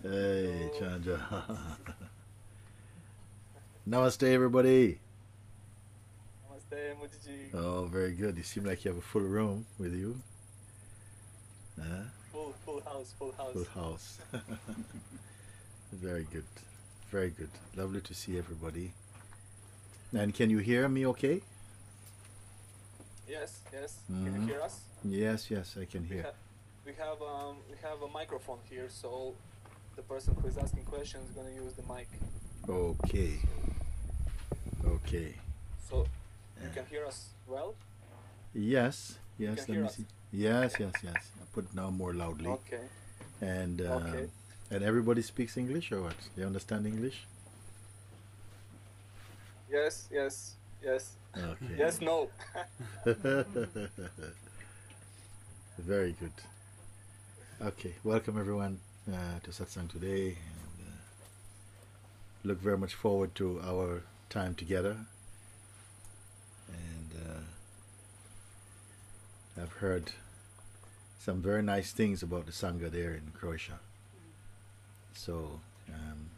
Hey, Hello. Chandra. Namaste, everybody. Namaste, Mooji. Oh, very good. You seem like you have a full room with you. Uh, Full house, full full house. house. Very good. Very good. Lovely to see everybody. And can you hear me okay? Yes, yes. Can you Hmm. hear us? Yes, yes, I can We hear. have we have a microphone here, so the person who is asking questions is gonna use the mic. Okay, So okay. so you can hear us well? Yes, You yes, can let hear me us. see. Yes, yes, yes. I put it now more loudly. Okay. And Okay. and everybody speaks English or what? They understand English? Yes, yes, yes. Okay. Yes, no. Very good. Okay, welcome everyone to Satsang today. And, look very much forward to our time together. And I've heard some very nice things about the Sangha there in Croatia. So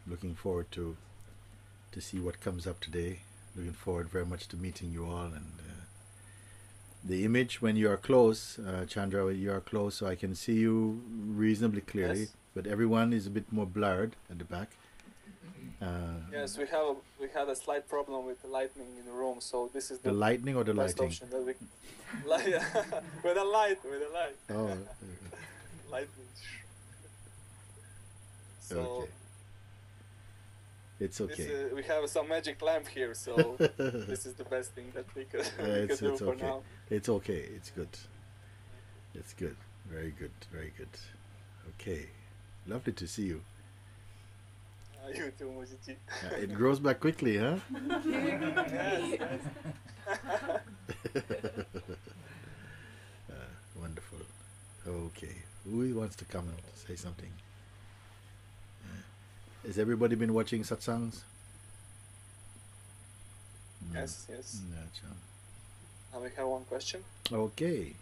looking forward to see what comes up today. Looking forward very much to meeting you all. And the image when you are close, Chandra, when you are close, so I can see you reasonably clearly. Yes. But everyone is a bit more blurred at the back. Yes, we had a slight problem with the lightning in the room, so this is The the lightning or the best lighting? option that we with a light. Oh, Lightning. So okay. It's this okay. we have some magic lamp here, so this is the best thing that we could we could do It's for okay. now. It's okay. It's good. It's good. Very good. Very good. Okay. Lovely to see you. You too, Mooji. It grows back quickly, huh? Yes, yes. Wonderful. Okay. Who wants to come and say something? Has everybody been watching satsangs? Yes, yes. Yeah, Chan. Now we have one question. Okay.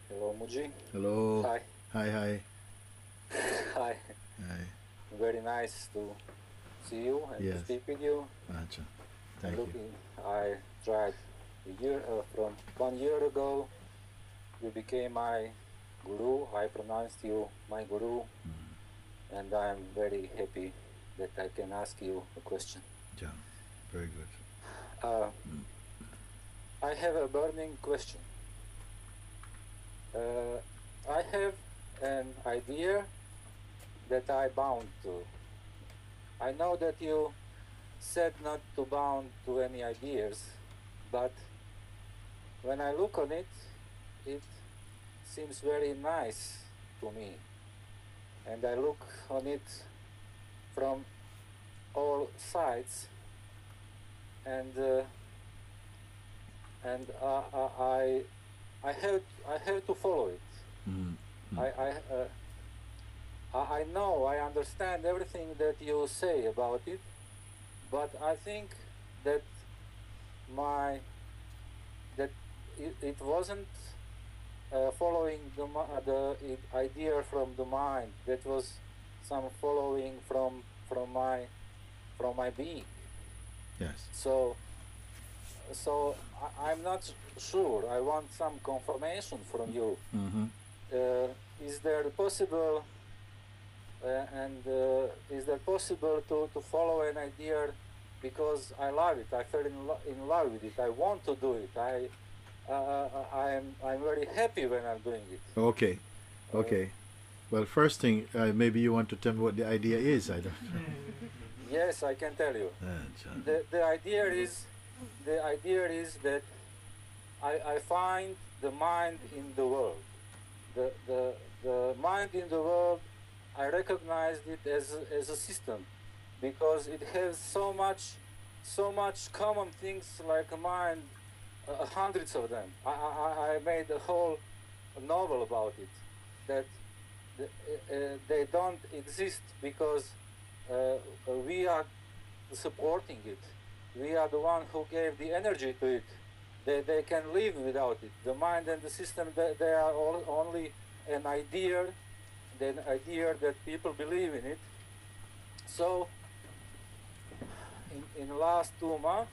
Hello, Mooji. Hello. Hi. Hi, hi. Hi. Hi. Very nice to see you and to Yes. speak with you. Acha. And Thank you. looking, I tried from 1 year ago. You became my guru. I pronounced you my guru, and I'm very happy that I can ask you a question. Yeah. Very good. I have a burning question. I have an idea that I bound to. I know that you said not to bound to any ideas, but when I look on it, it seems very nice to me. And I look on it from all sides, and I have to follow it. I know, I understand everything that you say about it, but I think that it wasn't following the idea from the mind. That was some following from my being. Yes. So I'm not sure. I want some confirmation from you. Is there possible is there possible to follow an idea because I love it? I fell in love with it. I want to do it. I'm very happy when I'm doing it. Okay. Okay. Well, first thing, maybe you want to tell me what the idea is. I don't. Yes, I can tell you. John. The idea is that I find the mind in the world. The mind in the world, I recognized it as a system because it has so much common things like a mind, hundreds of them. I made a whole novel about it, that they don't exist because we are supporting it. We are the one who gave the energy to it, they can live without it. The mind and the system, they are only an idea that people believe in it. So in the last 2 months,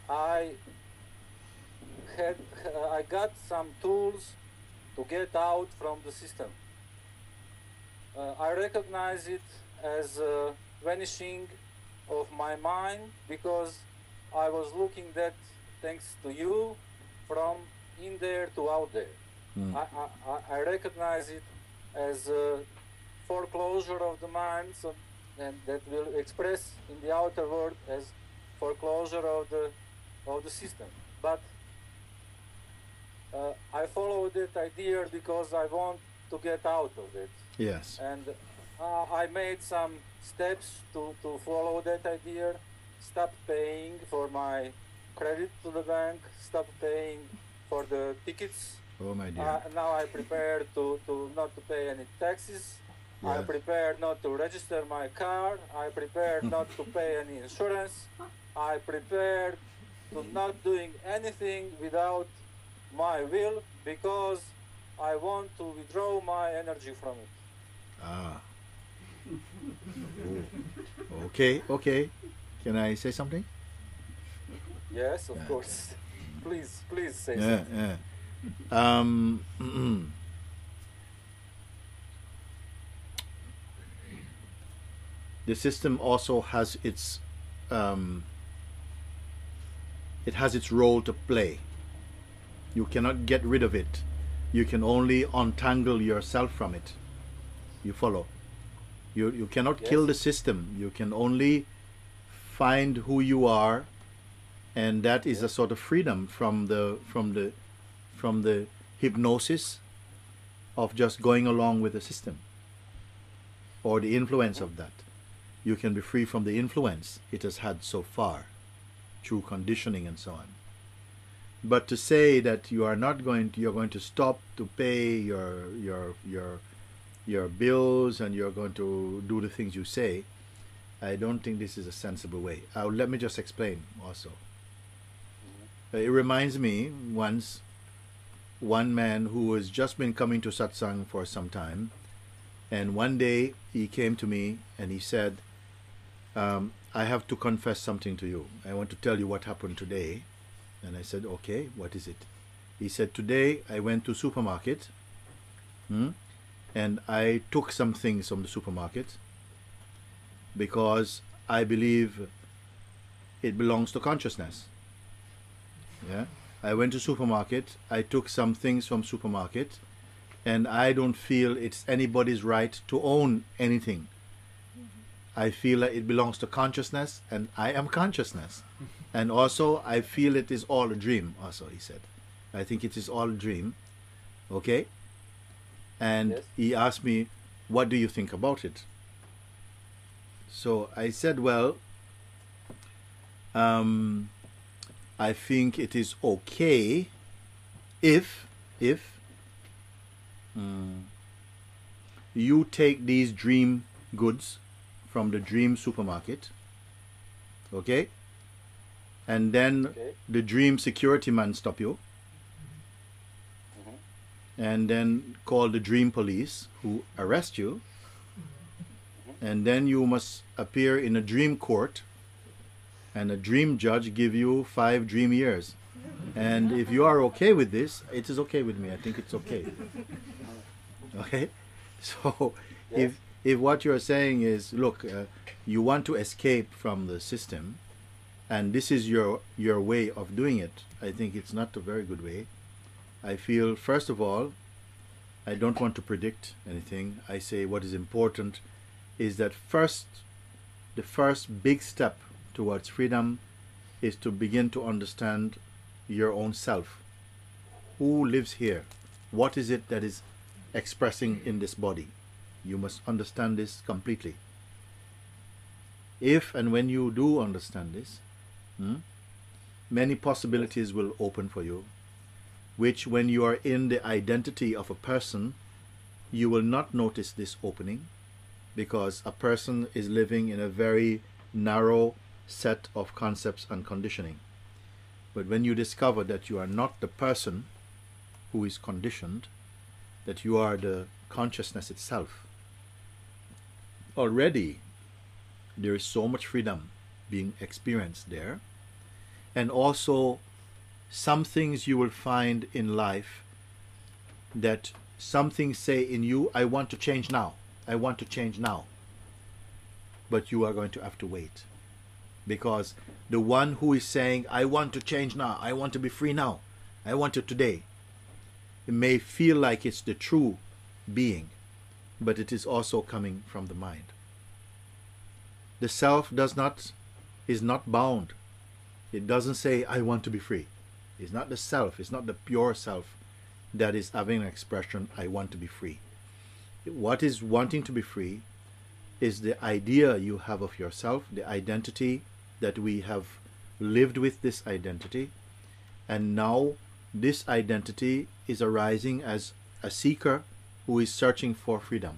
I got some tools to get out from the system. I recognize it as vanishing of my mind, because I was looking that, thanks to you, from in there to out there. I recognize it as a foreclosure of the mind, so, and that will express in the outer world as foreclosure of the system. But I follow that idea because I want to get out of it. Yes. And I made some steps to follow that idea. Stop paying for my credit to the bank. Stop paying for the tickets. Oh my dear. Now I prepare to not to pay any taxes. I Yes. prepare not to register my car. I prepare not to pay any insurance. I prepare to not doing anything without my will, because I want to withdraw my energy from it. Ah. Oh. Okay, okay. Can I say something? Yes, of course. Please say Yeah, something. yeah. The system also has its it has its role to play. You cannot get rid of it. You can only untangle yourself from it. You follow? You cannot kill the system. You can only find who you are, and that is a sort of freedom from the hypnosis of just going along with the system, or the influence of that. You can be free from the influence it has had so far through conditioning and so on. But to say that you're going to stop to pay your bills and you're going to do the things you say, I don't think this is a sensible way. Let me just explain also. It reminds me once, one man who has just been coming to satsang for some time, and one day he came to me and he said, I have to confess something to you. I want to tell you what happened today. And I said, okay, what is it? He said, today I went to supermarket and I took some things from the supermarket because I believe it belongs to consciousness. Yeah, I went to supermarket, I took some things from supermarket, and I don't feel it's anybody's right to own anything. I feel that it belongs to consciousness, and I am consciousness. And also, I feel it is all a dream, also, he said. I think it is all a dream. Okay? And Yes. he asked me, what do you think about it? So I said, well, I think it is okay if you take these dream goods from the dream supermarket, okay, and then Okay. the dream security man stop you, and then call the dream police who arrest you, and then you must appear in a dream court, and a dream judge give you 5 dream years. And if you are okay with this, it is okay with me. I think it's okay. Okay, so Yes. if what you're saying is, look, you want to escape from the system, and this is your way of doing it, I think it's not a very good way. I feel, first of all, I don't want to predict anything. I say what is important is that the first big step towards freedom is to begin to understand your own self. Who lives here? What is it that is expressing in this body? You must understand this completely. If and when you do understand this, many possibilities will open for you, which when you are in the identity of a person, you will not notice this opening, because a person is living in a very narrow set of concepts and conditioning. But when you discover that you are not the person who is conditioned, that you are the consciousness itself, already there is so much freedom being experienced there. And also some things you will find in life that some things say in you, I want to change now. I want to change now. But you are going to have to wait. Because the one who is saying, I want to change now, I want to be free now, I want it today, it may feel like it's the true being, but it is also coming from the mind. The self is not bound. It doesn't say, I want to be free. It's not the self, it's not the pure self that is having an expression, I want to be free. What is wanting to be free is the idea you have of yourself, the identity that we have lived with, this identity, and now this identity is arising as a seeker who is searching for freedom.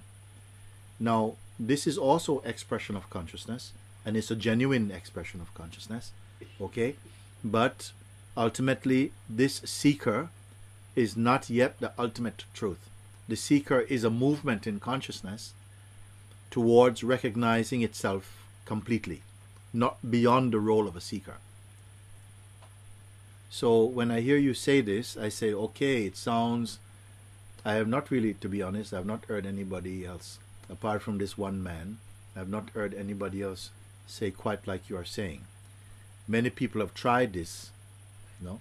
Now, this is also expression of consciousness, and it's a genuine expression of consciousness, okay? But ultimately, this seeker is not yet the ultimate truth. The seeker is a movement in consciousness towards recognizing itself completely, not beyond the role of a seeker. So when I hear you say this, I say, okay, it sounds, I have not really, to be honest, I have not heard anybody else, apart from this one man, I have not heard anybody else say quite like you are saying. Many people have tried this, no?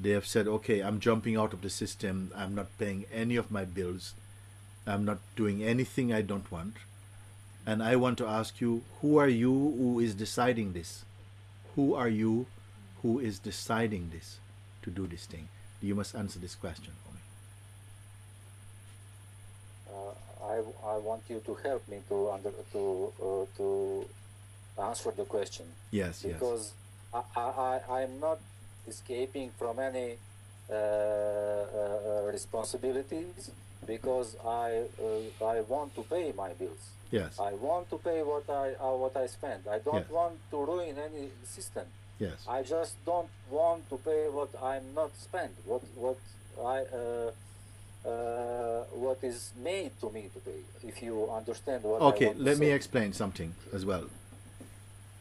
They have said, okay, I'm jumping out of the system, I'm not paying any of my bills, I'm not doing anything I don't want. And I want to ask you, who are you who is deciding this? Who are you who is deciding this, to do this thing? You must answer this question for me. I want you to help me to answer the question. Yes, because I'm not escaping from any responsibilities, because I want to pay my bills. Yes. I want to pay what I spend. I don't want to ruin any system. Yes. I just don't want to pay what I'm not spent. What is made to me to pay. If you understand what I want to say. Let me explain something as well.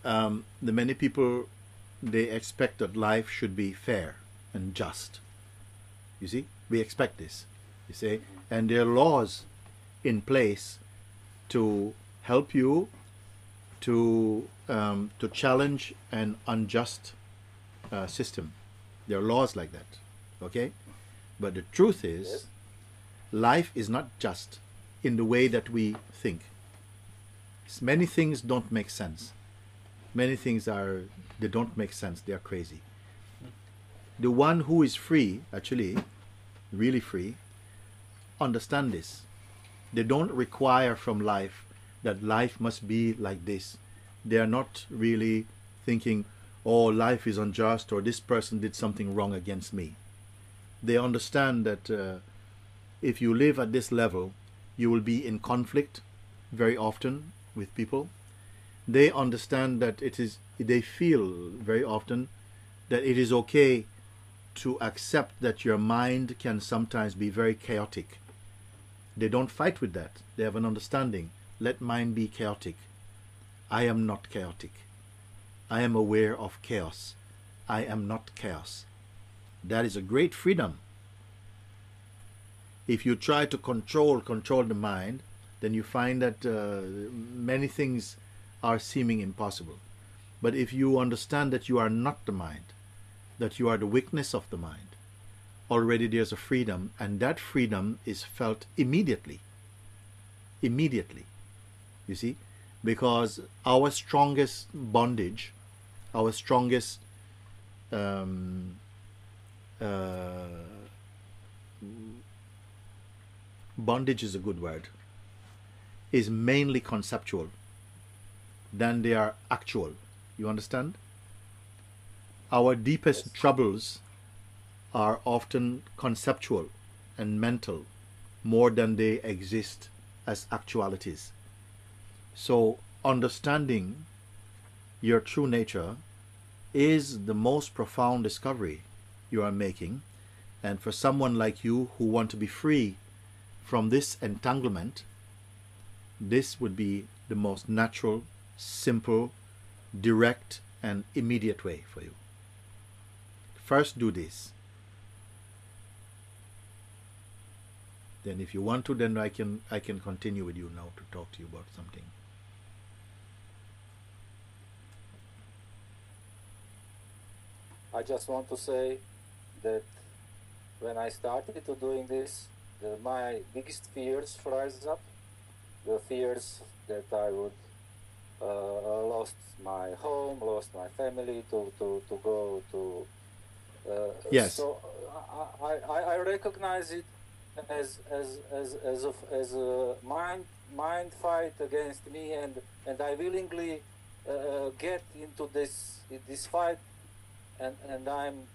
The many people, they expect that life should be fair and just. You see, we expect this. You see, and there are laws in place to help you to challenge an unjust system. There are laws like that, okay? But the truth is, life is not just in the way that we think. Many things don't make sense. Many things they don't make sense. They are crazy. The one who is free, actually, really free, understand this. They don't require from life that life must be like this. They are not really thinking, oh, life is unjust, or this person did something wrong against me. They understand that if you live at this level, you will be in conflict very often with people. They understand that they feel very often that it is okay to accept that your mind can sometimes be very chaotic. They don't fight with that. They have an understanding. Let mind be chaotic. I am not chaotic. I am aware of chaos. I am not chaos. That is a great freedom. If you try to control the mind, then you find that many things are seeming impossible. But if you understand that you are not the mind, that you are the weakness of the mind, already there's a freedom, and that freedom is felt immediately. Immediately. You see? Because our strongest bondage, our strongest bondage is a good word, is mainly conceptual than they are actual. You understand? Our deepest troubles are often conceptual and mental more than they exist as actualities. So understanding your true nature is the most profound discovery you are making. And for someone like you who want to be free from this entanglement, this would be the most natural, simple, direct, and immediate way for you. First do this. Then if you want to, then I can continue with you now to talk to you about something. I just want to say that when I started to doing this, my biggest fears rise up. The fears that I would lost my home, lost my family, to go to. Yes. So I recognize it as a mind fight against me, and I willingly get into this fight, and I'm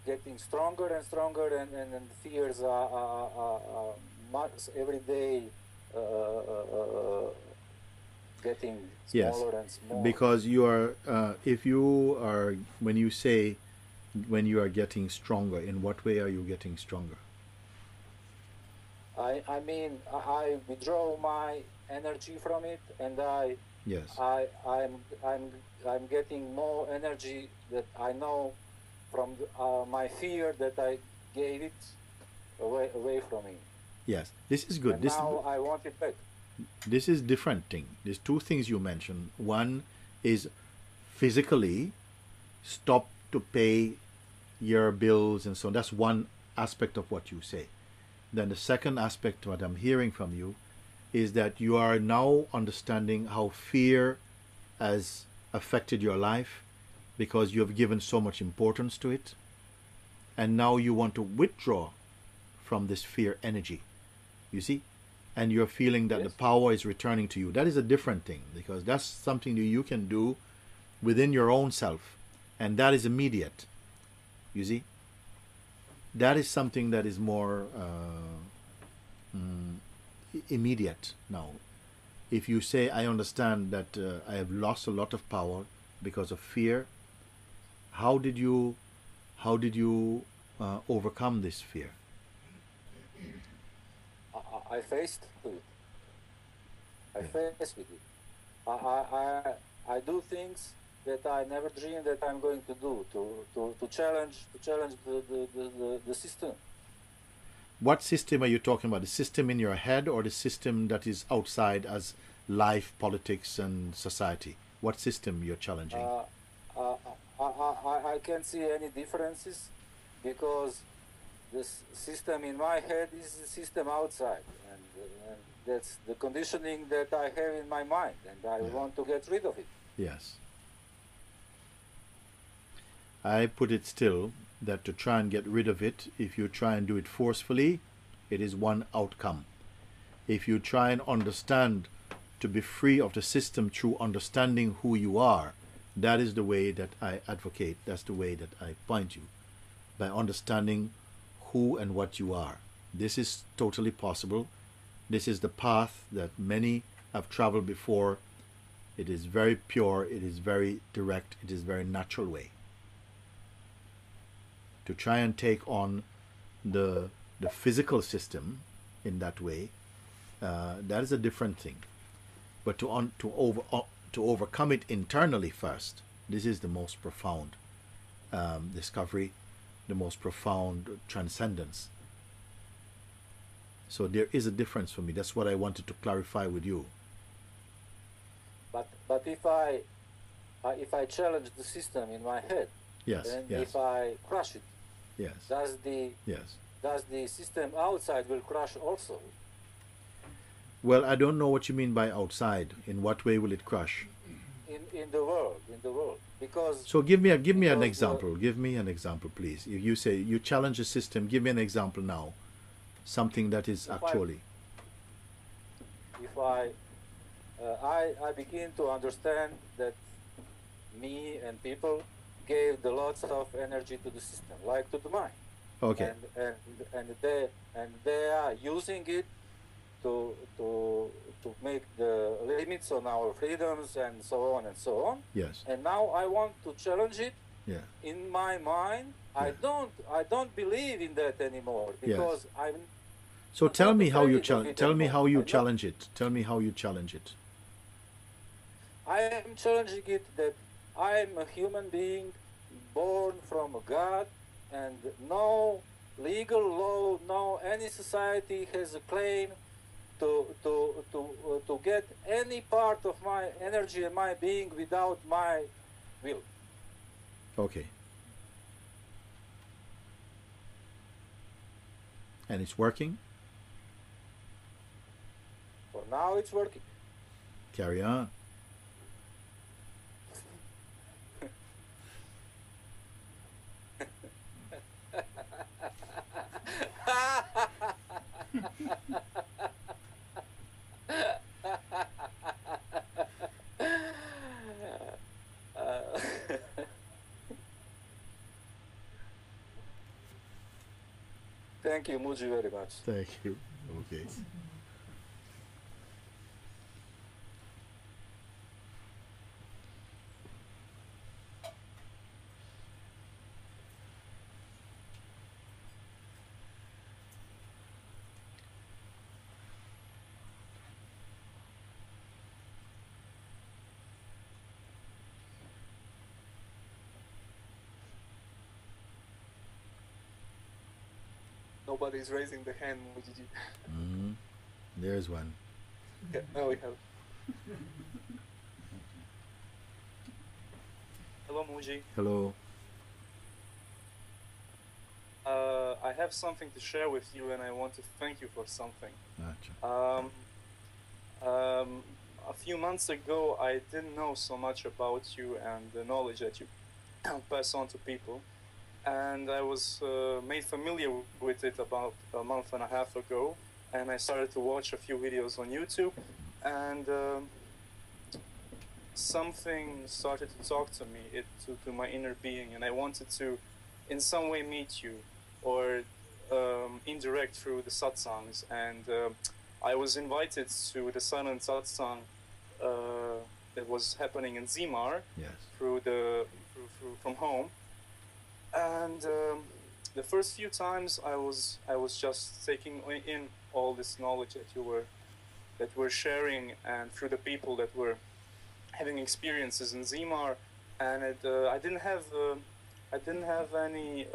getting stronger and stronger, and fears are much every day getting smaller and smaller. Because you are, if you are, when you say, when you are getting stronger, in what way are you getting stronger? I mean, I withdraw my energy from it, and Yes. I'm getting more energy that I know from my fear that I gave it away from me. Yes, this is good. And now I want it back. This is different thing. There's two things you mentioned. One is physically stop to pay your bills and so on. That's one aspect of what you say. Then the second aspect, what I'm hearing from you, is that you are now understanding how fear has affected your life because you have given so much importance to it. And now you want to withdraw from this fear energy. You see? And you're feeling that Yes. the power is returning to you. That is a different thing, because that's something that you can do within your own self. And that is immediate. You see? That is something that is more immediate now. If you say, I understand that I have lost a lot of power because of fear, how did you overcome this fear? I faced it. I Yeah. faced with it. I do things that I never dreamed that I'm going to do to challenge the system. What system are you talking about? The system in your head or the system that is outside as life, politics, and society? What system you're challenging? I can't see any differences because the system in my head is the system outside, and that's the conditioning that I have in my mind, and I want to get rid of it. Yes. I put it still that to try and get rid of it, if you try and do it forcefully, it is one outcome. If you try and understand to be free of the system through understanding who you are, that is the way that I advocate. That's the way that I point you. By understanding who and what you are. This is totally possible. This is the path that many have traveled before. It is very pure. It is very direct. It is very natural way. To try and take on the physical system in that way, that is a different thing. But to overcome it internally first, this is the most profound discovery, the most profound transcendence. So there is a difference for me. That's what I wanted to clarify with you. But if I challenge the system in my head, Yes, and yes, if I crush it, yes, does the system outside will crush also? Well, I don't know what you mean by outside. In what way will it crush? In the world, because. So give me an because example. Give me an example, please. If you say you challenge the system, give me an example now. Something that is actually. If I begin to understand that me and people gave the lots of energy to the system, like to the mind. Okay. And they are using it to make the limits on our freedoms and so on and so on. Yes. And now I want to challenge it. Yeah. In my mind, Yeah. I don't believe in that anymore because I'm. So tell me how you challenge. tell me how you challenge it. Tell me how you challenge it. I am challenging it that I am a human being born from a God, and no legal law, no any society has a claim to get any part of my energy and my being without my will. Okay. And it's working? For now, it's working. Carry on. Thank you, Mooji, very much. Thank you. Okay. Nobody's raising the hand, Mooji. Mm-hmm. There's one. Yeah, now we have. Hello, Mooji. Hello. I have something to share with you, and I want to thank you for something. Gotcha. A few months ago, I didn't know so much about you and the knowledge that you pass on to people. And I was made familiar with it about a month and a half ago, and I started to watch a few videos on YouTube, and something started to talk to me, to my inner being, and I wanted to, in some way, meet you, or indirect through the satsangs, and I was invited to the silent satsang that was happening in Zimar. Yes. Through from home. And the first few times I was just taking in all this knowledge that you were sharing, and through the people that were having experiences in Zimar, and I didn't have any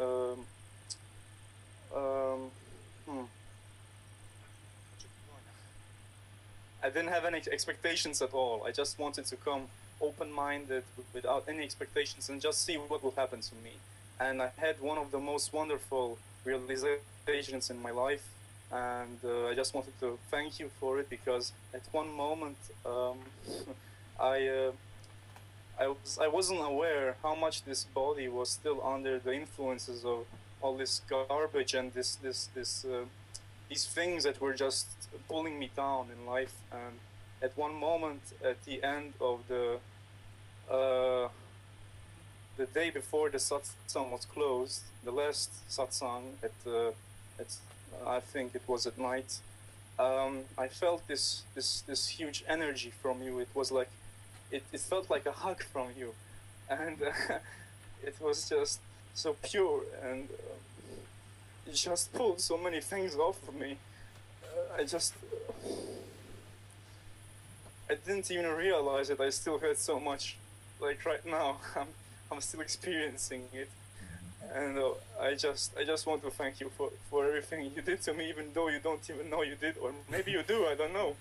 I didn't have any expectations at all. I just wanted to come open-minded, without any expectations, and just see what will happen to me. And I had one of the most wonderful realizations in my life, and I just wanted to thank you for it, because at one moment I wasn't aware how much this body was still under the influences of all this garbage and these things that were just pulling me down in life. And at one moment, at the end of the day before the satsang was closed, the last satsang I think it was at night, I felt this huge energy from you. It was like, it felt like a hug from you, and it was just so pure, and it just pulled so many things off of me. I didn't even realize that I still had so much. Like right now, I'm still experiencing it, and I just want to thank you for everything you did to me, even though you don't even know you did, or maybe you do, I don't know.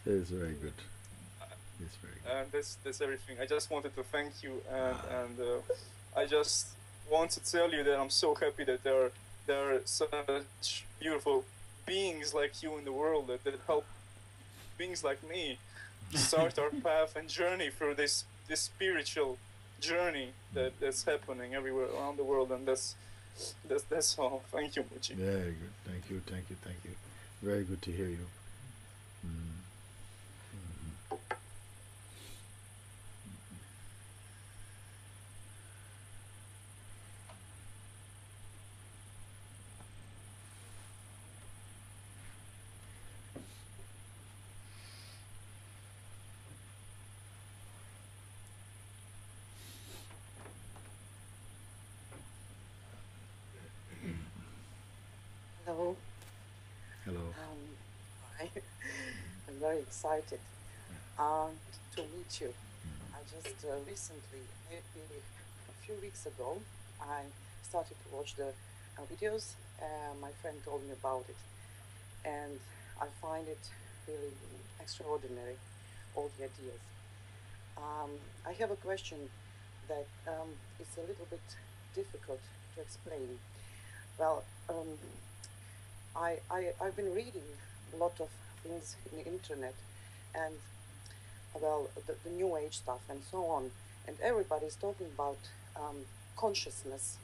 It's very good. It's very good. And that's everything. I just wanted to thank you, and I just want to tell you that I'm so happy that there are such beautiful beings like you in the world that help beings like me start our path and journey through this spiritual journey that's happening everywhere around the world, and that's all. Thank you, Mooji. Very good. Thank you. Very good to hear you. I'm very excited to meet you. I just recently, maybe a few weeks ago, I started to watch the videos. My friend told me about it, and I find it really extraordinary, all the ideas. I have a question that is a little bit difficult to explain. Well, I've been reading a lot of things in the internet, and well, the New Age stuff and so on, and everybody's talking about consciousness.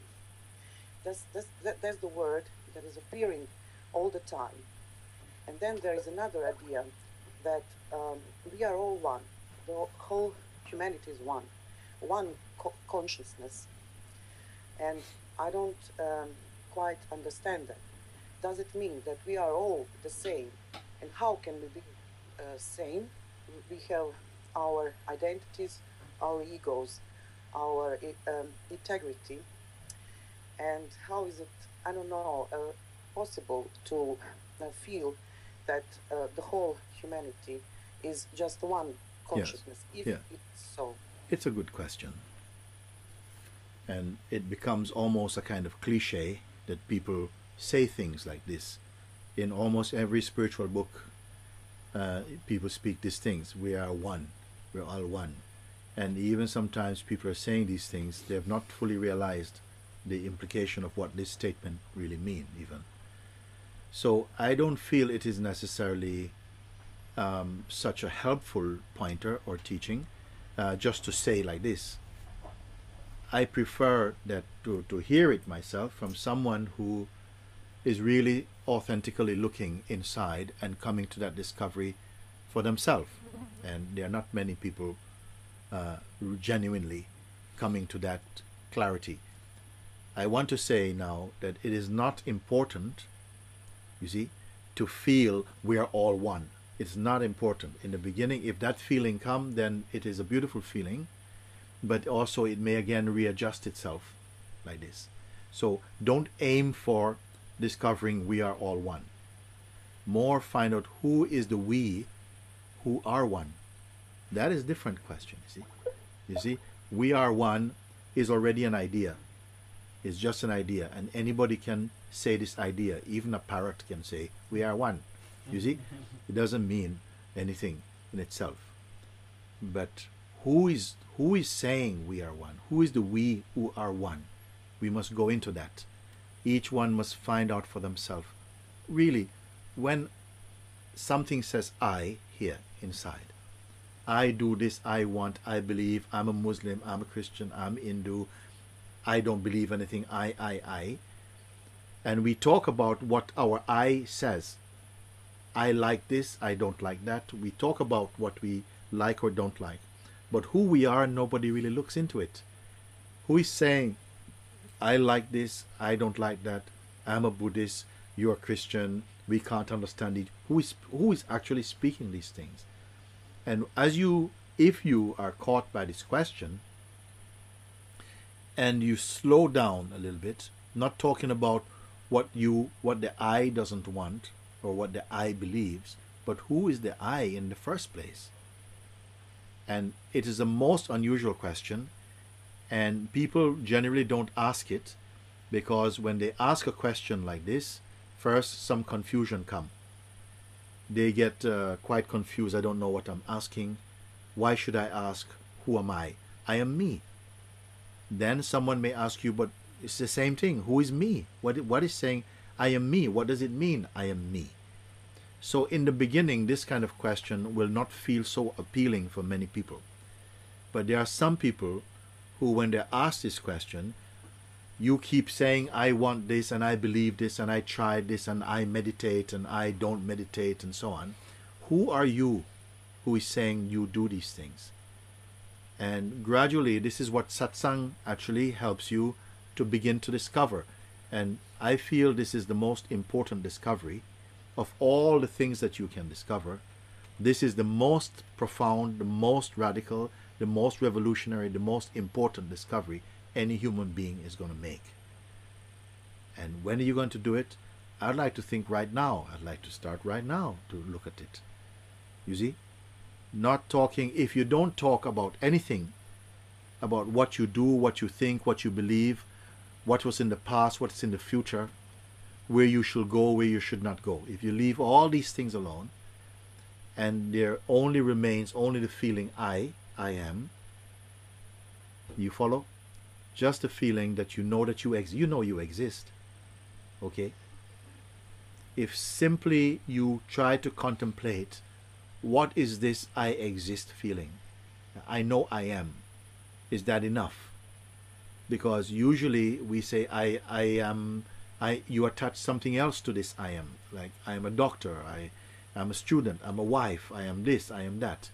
That's the word that is appearing all the time. And then there is another idea that we are all one. The whole humanity is one consciousness. And I don't quite understand that. Does it mean that we are all the same? And how can we be same? We have our identities, our egos, our integrity. And how is it, I don't know, possible to feel that the whole humanity is just one consciousness, if it's so? It's a good question. And it becomes almost a kind of cliche that people say things like this. In almost every spiritual book, people speak these things. We are one. We're all one. And even sometimes people are saying these things, they have not fully realized the implication of what this statement really means even. So I don't feel it is necessarily such a helpful pointer or teaching just to say like this. I prefer that to hear it myself from someone who is really authentically looking inside and coming to that discovery for themselves. And there are not many people genuinely coming to that clarity. I want to say now that it is not important, you see, to feel we are all one. It's not important. In the beginning, if that feeling comes, then it is a beautiful feeling, but also it may again readjust itself like this. So don't aim for discovering we are all one. More find out who is the we who are one. That is a different question, you see. You see, we are one is already an idea. It's just an idea, and anybody can say this idea. Even a parrot can say, we are one. You see, it doesn't mean anything in itself. But who is saying we are one? Who is the we who are one? We must go into that. Each one must find out for themselves. Really, when something says I here inside, I do this, I want, I believe, I'm a Muslim, I'm a Christian, I'm Hindu, I don't believe anything, I. And we talk about what our I says. I like this, I don't like that. We talk about what we like or don't like. But who we are, nobody really looks into it. Who is saying, I like this, I don't like that, I'm a Buddhist, you're a Christian, we can't understand it. Who is actually speaking these things? And if you are caught by this question, and you slow down a little bit, not talking about what the I doesn't want or what the I believes, but who is the I in the first place? And it is the most unusual question, and people generally don't ask it, because when they ask a question like this, first some confusion come. They get quite confused. I don't know what I'm asking. Why should I ask? Who am I? I am me. Then someone may ask you, but it's the same thing. Who is me? What is saying I am me? What does it mean I am me? So in the beginning, this kind of question will not feel so appealing for many people. But there are some people who, when they're asked this question, you keep saying, I want this, and I believe this, and I tried this, and I meditate, and I don't meditate, and so on. Who are you who is saying you do these things? And gradually, this is what satsang actually helps you to begin to discover. And I feel this is the most important discovery of all the things that you can discover. This is the most profound, the most radical, the most revolutionary, the most important discovery any human being is going to make. And when are you going to do it? I'd like to think right now. I'd like to start right now to look at it. You see? Not talking, if you don't talk about anything, about what you do, what you think, what you believe, what was in the past, what's in the future, where you should go, where you should not go. If you leave all these things alone, and there only remains only the feeling I am, you follow? Just the feeling that you know that you exist. You know you exist. Okay? If simply you try to contemplate, what is this I exist feeling? I know I am. Is that enough? Because usually we say I am, you attach something else to this I am. Like I am a doctor, I am a student, I'm a wife, I am this, I am that.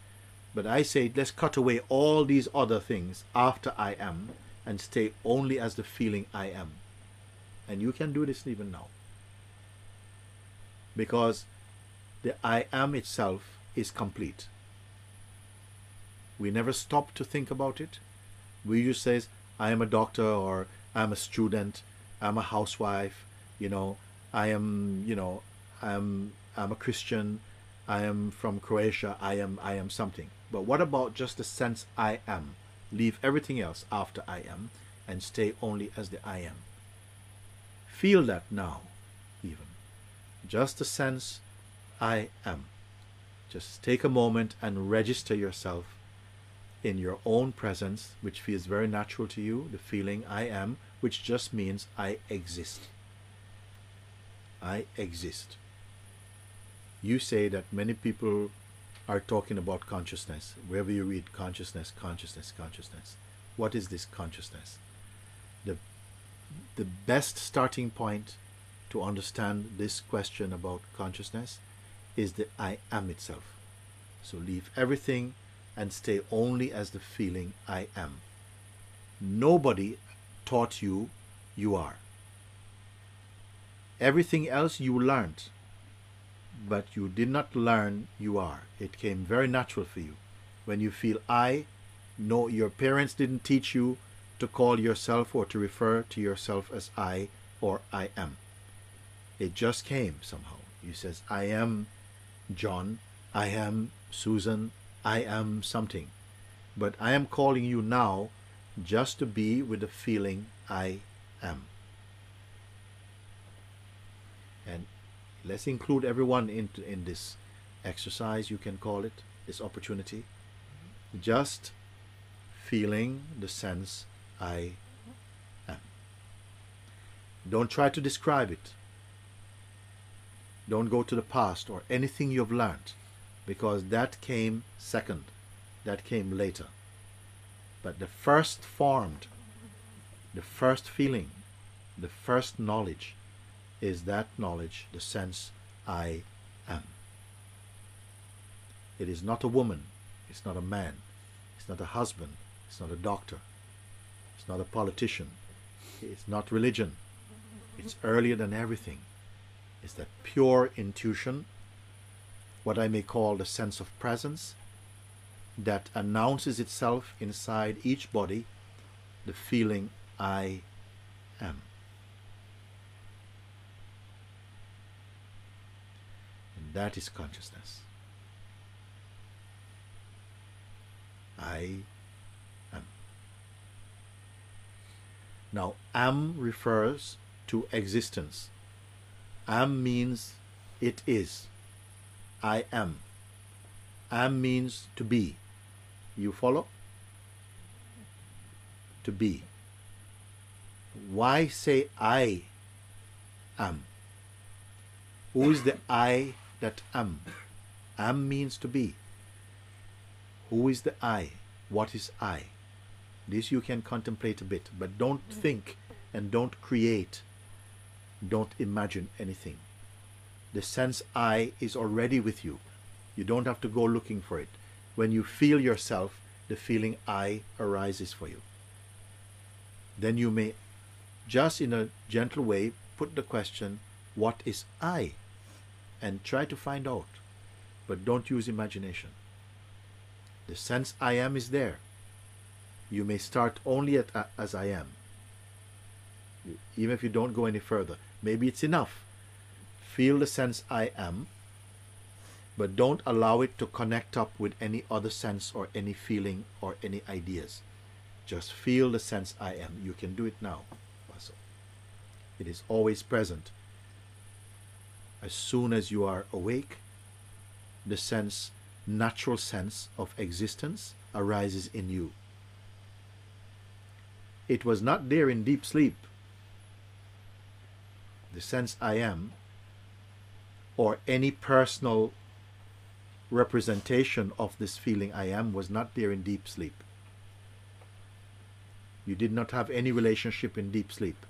But I say let's cut away all these other things after I am and stay only as the feeling I am. And you can do this even now. Because the I am itself is complete. We never stop to think about it. We just say, I am a doctor, or I'm a student, I'm a housewife, I am, I'm a Christian, I am from Croatia, I am something. But what about just the sense I am? Leave everything else after I am and stay only as the I am. Feel that now, even. Just the sense I am. Just take a moment and register yourself in your own presence, which feels very natural to you, the feeling I am, which just means I exist. I exist. You say that many people are talking about consciousness. Wherever you read consciousness, consciousness, consciousness. What is this consciousness? The best starting point to understand this question about consciousness is the I am itself. So leave everything and stay only as the feeling I am. Nobody taught you you are. Everything else you learned, but you did not learn you are. It came very natural for you. When you feel I, no, your parents didn't teach you to call yourself or to refer to yourself as I or I am. It just came somehow. You says, I am John, I am Susan, I am something. But I am calling you now just to be with the feeling I am. And let's include everyone in this exercise, you can call it, this opportunity. Just feeling the sense I am. Don't try to describe it. Don't go to the past or anything you've learned, because that came second. That came later. But the first formed, the first feeling, the first knowledge is that knowledge, the sense I am. It is not a woman, it's not a man, it's not a husband, it's not a doctor, it's not a politician, it's not religion. It's earlier than everything. It's that pure intuition, what I may call the sense of presence, that announces itself inside each body, the feeling I am. And that is consciousness. I am. Now, am refers to existence. Am means it is. I am. Am means to be. You follow? To be. Why say I am? Who is the I that am? Am means to be. Who is the I? What is I? This you can contemplate a bit, but don't think and don't create. Don't imagine anything. The sense I is already with you. You don't have to go looking for it. When you feel yourself, the feeling I arises for you. Then you may, just in a gentle way, put the question, what is I? And try to find out. But don't use imagination. The sense I am is there. You may start only at as I am. Even if you don't go any further. Maybe it's enough. feel the sense I am, but don't allow it to connect up with any other sense or any feeling or any ideas. Just feel the sense I am. You can do it now. Also, it is always present. As soon as you are awake, the sense, natural sense of existence arises in you. It was not there in deep sleep. The sense I am, or any personal representation of this feeling I am, was not there in deep sleep. You did not have any relationship in deep sleep.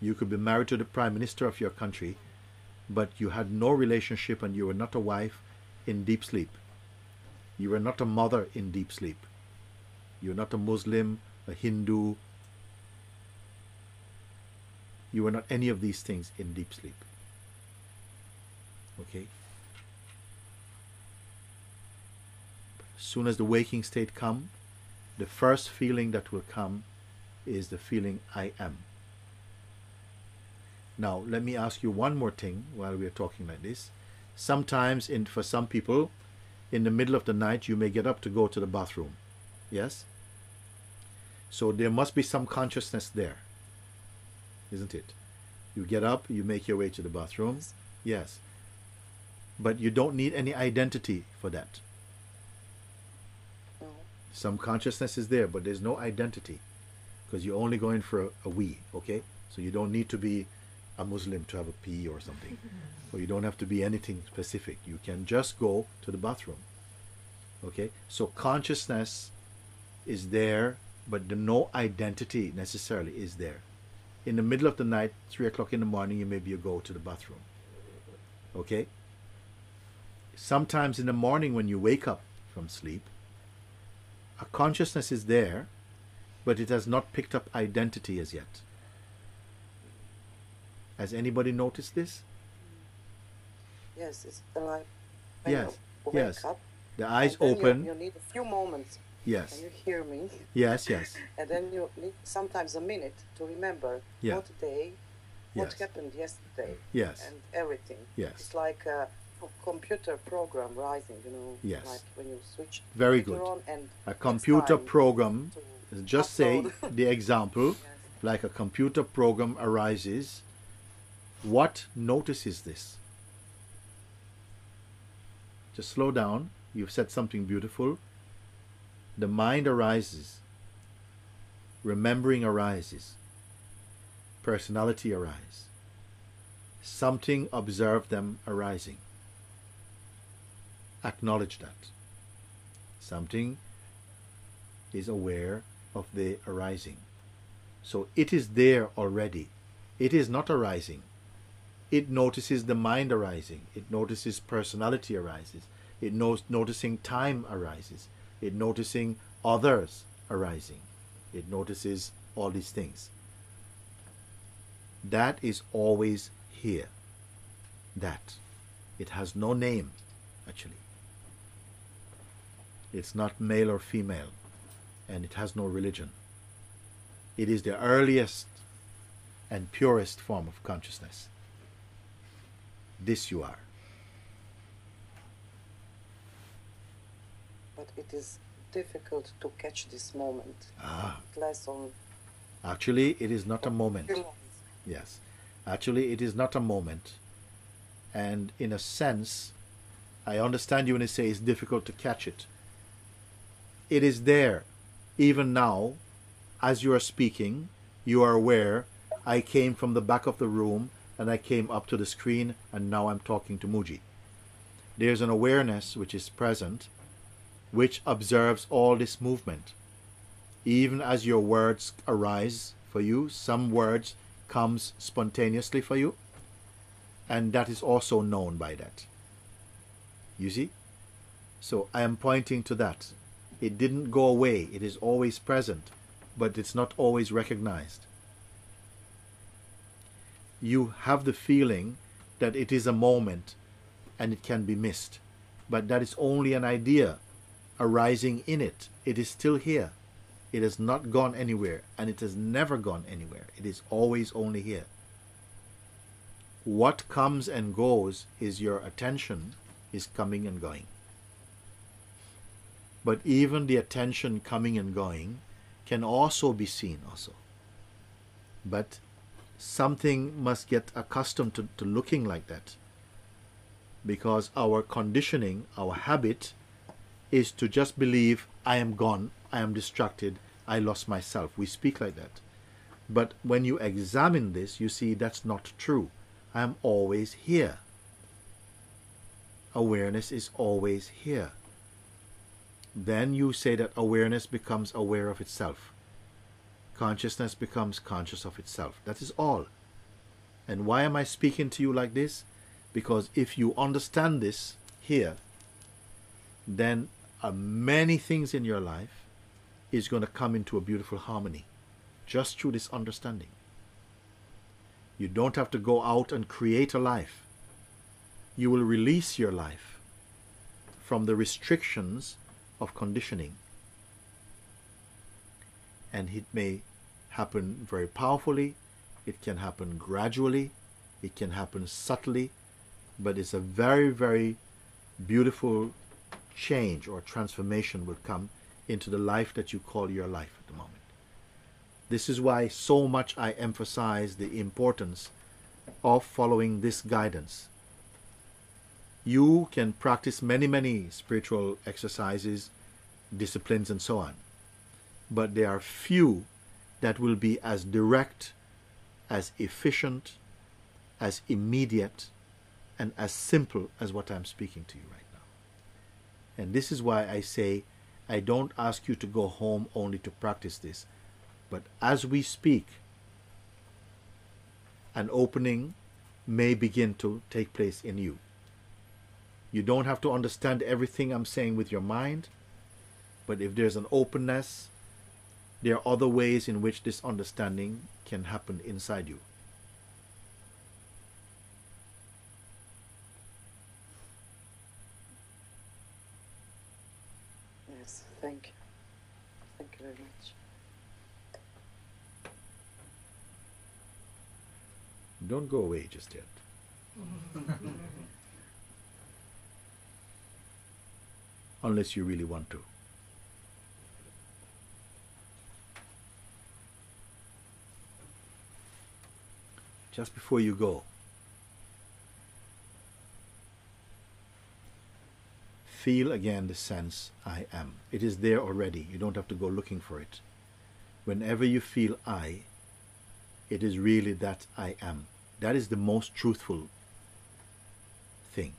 You could be married to the Prime Minister of your country, but you had no relationship and you were not a wife in deep sleep. You were not a mother in deep sleep. You were not a Muslim, a Hindu. You were not any of these things in deep sleep. Okay? As soon as the waking state comes, the first feeling that will come is the feeling I am. Now, let me ask you one more thing while we are talking like this. Sometimes, for some people, in the middle of the night, you may get up to go to the bathroom. Yes? So there must be some consciousness there. Isn't it? You get up, you make your way to the bathroom. Yes. But you don't need any identity for that. No. Some consciousness is there, but there's no identity. Because you're only going for a wee, okay? So you don't need to be a Muslim to have a pee or something. Or you don't have to be anything specific. You can just go to the bathroom. Okay? So consciousness is there, but no identity necessarily is there. In the middle of the night, 3 o'clock in the morning, you maybe go to the bathroom. Okay? Sometimes in the morning when you wake up from sleep, a consciousness is there, but it has not picked up identity as yet. Has anybody noticed this? Yes, it's like when Yes, you wake yes. up, The eyes and then open. You need a few moments. Yes, Can you hear me? yes, yes, And then you need sometimes a minute to remember Yeah. what day, what yes, happened yesterday, yes, and everything. yes. It's like a computer program rising, Yes. like when you switch Very computer good. on and A it's computer time program, to just say upload. the example, Yes. like a computer program arises. What notices this? Just slow down. You've said something beautiful. The mind arises. Remembering arises. Personality arises. Something observe them arising. Acknowledge that. Something is aware of the arising. So it is there already. It is not arising. It notices the mind arising. It notices personality arises. It knows noticing time arises. It noticing others arising. It notices all these things. That is always here. That. It has no name, actually. It's not male or female, and it has no religion. It is the earliest and purest form of consciousness. This you are. But it is difficult to catch this moment. Ah, It lasts on actually, it is not a moment. few moments. Yes. Actually, it is not a moment. And in a sense, I understand you when you say it's difficult to catch it. It is there. Even now, as you are speaking, you are aware, I came from the back of the room and I came up to the screen and now I'm talking to Mooji. There's an awareness which is present, which observes all this movement. Even as your words arise for you, some words comes spontaneously for you, and that is also known by that. You see? So I am pointing to that. It didn't go away. It is always present, but it's not always recognized. You have the feeling that it is a moment and it can be missed, but that is only an idea arising in it. It is still here. It has not gone anywhere, and it has never gone anywhere. It is always only here. What comes and goes is your attention is coming and going. But even the attention coming and going can also be seen also. But something must get accustomed to looking like that, because our conditioning, our habit, is to just believe, I am gone, I am distracted, I lost myself. We speak like that. But when you examine this, you see that's not true. I am always here. Awareness is always here. Then you say that awareness becomes aware of itself. Consciousness becomes conscious of itself. That is all. And why am I speaking to you like this? Because if you understand this here, then many things in your life is going to come into a beautiful harmony just through this understanding. You don't have to go out and create a life. You will release your life from the restrictions of conditioning. And it may happen very powerfully, it can happen gradually, it can happen subtly, but it's a very, very beautiful change or transformation will come into the life that you call your life at the moment. This is why so much I emphasize the importance of following this guidance. You can practice many spiritual exercises, disciplines and so on, but there are few that will be as direct, as efficient, as immediate, and as simple as what I'm speaking to you right now. And this is why I say I don't ask you to go home only to practice this, but as we speak, an opening may begin to take place in you. You don't have to understand everything I'm saying with your mind, but if there's an openness, there are other ways in which this understanding can happen inside you. Yes, thank you. Thank you very much. Don't go away just yet. Unless you really want to. Just before you go, feel again the sense I am. It is there already. You don't have to go looking for it. Whenever you feel I, it is really that I am. That is the most truthful thing.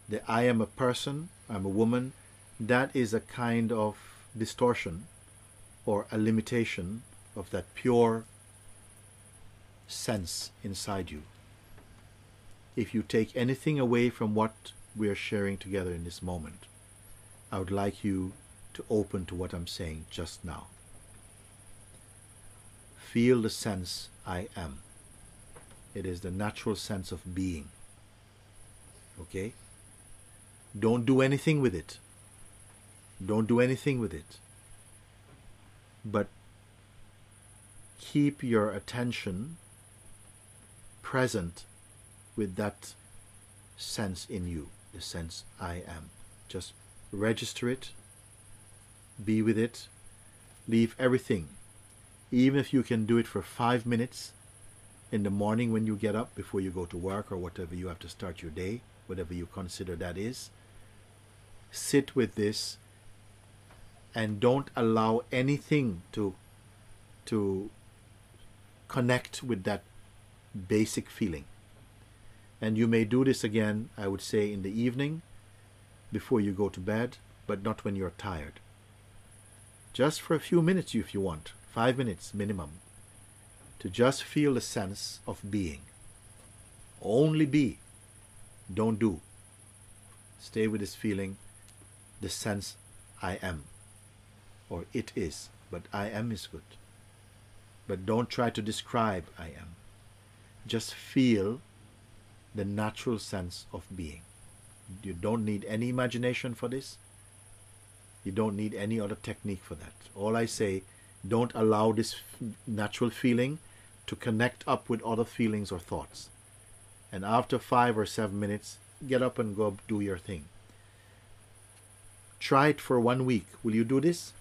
The I am a person, I'm a woman, that is a kind of distortion or a limitation of that pure sense inside you. If you take anything away from what we are sharing together in this moment, I would like you to open to what I'm saying just now. Feel the sense I am. It is the natural sense of being. Okay? Don't do anything with it. Don't do anything with it. But keep your attention present with that sense in you, the sense I am. Just register it, be with it, leave everything. Even if you can do it for 5 minutes in the morning when you get up before you go to work or whatever you have to start your day, whatever you consider that is, sit with this and don't allow anything to connect with that basic feeling. And you may do this again, I would say, in the evening before you go to bed, but not when you're tired. Just for a few minutes if you want, 5 minutes minimum, to just feel the sense of being. Only be. Don't do. Stay with this feeling, the sense I am, or it is, but I am is good. But don't try to describe I am. Just feel the natural sense of being. You don't need any imagination for this. You don't need any other technique for that. All I say, don't allow this natural feeling to connect up with other feelings or thoughts. And after 5 or 7 minutes, get up and go do your thing. Try it for 1 week. Will you do this?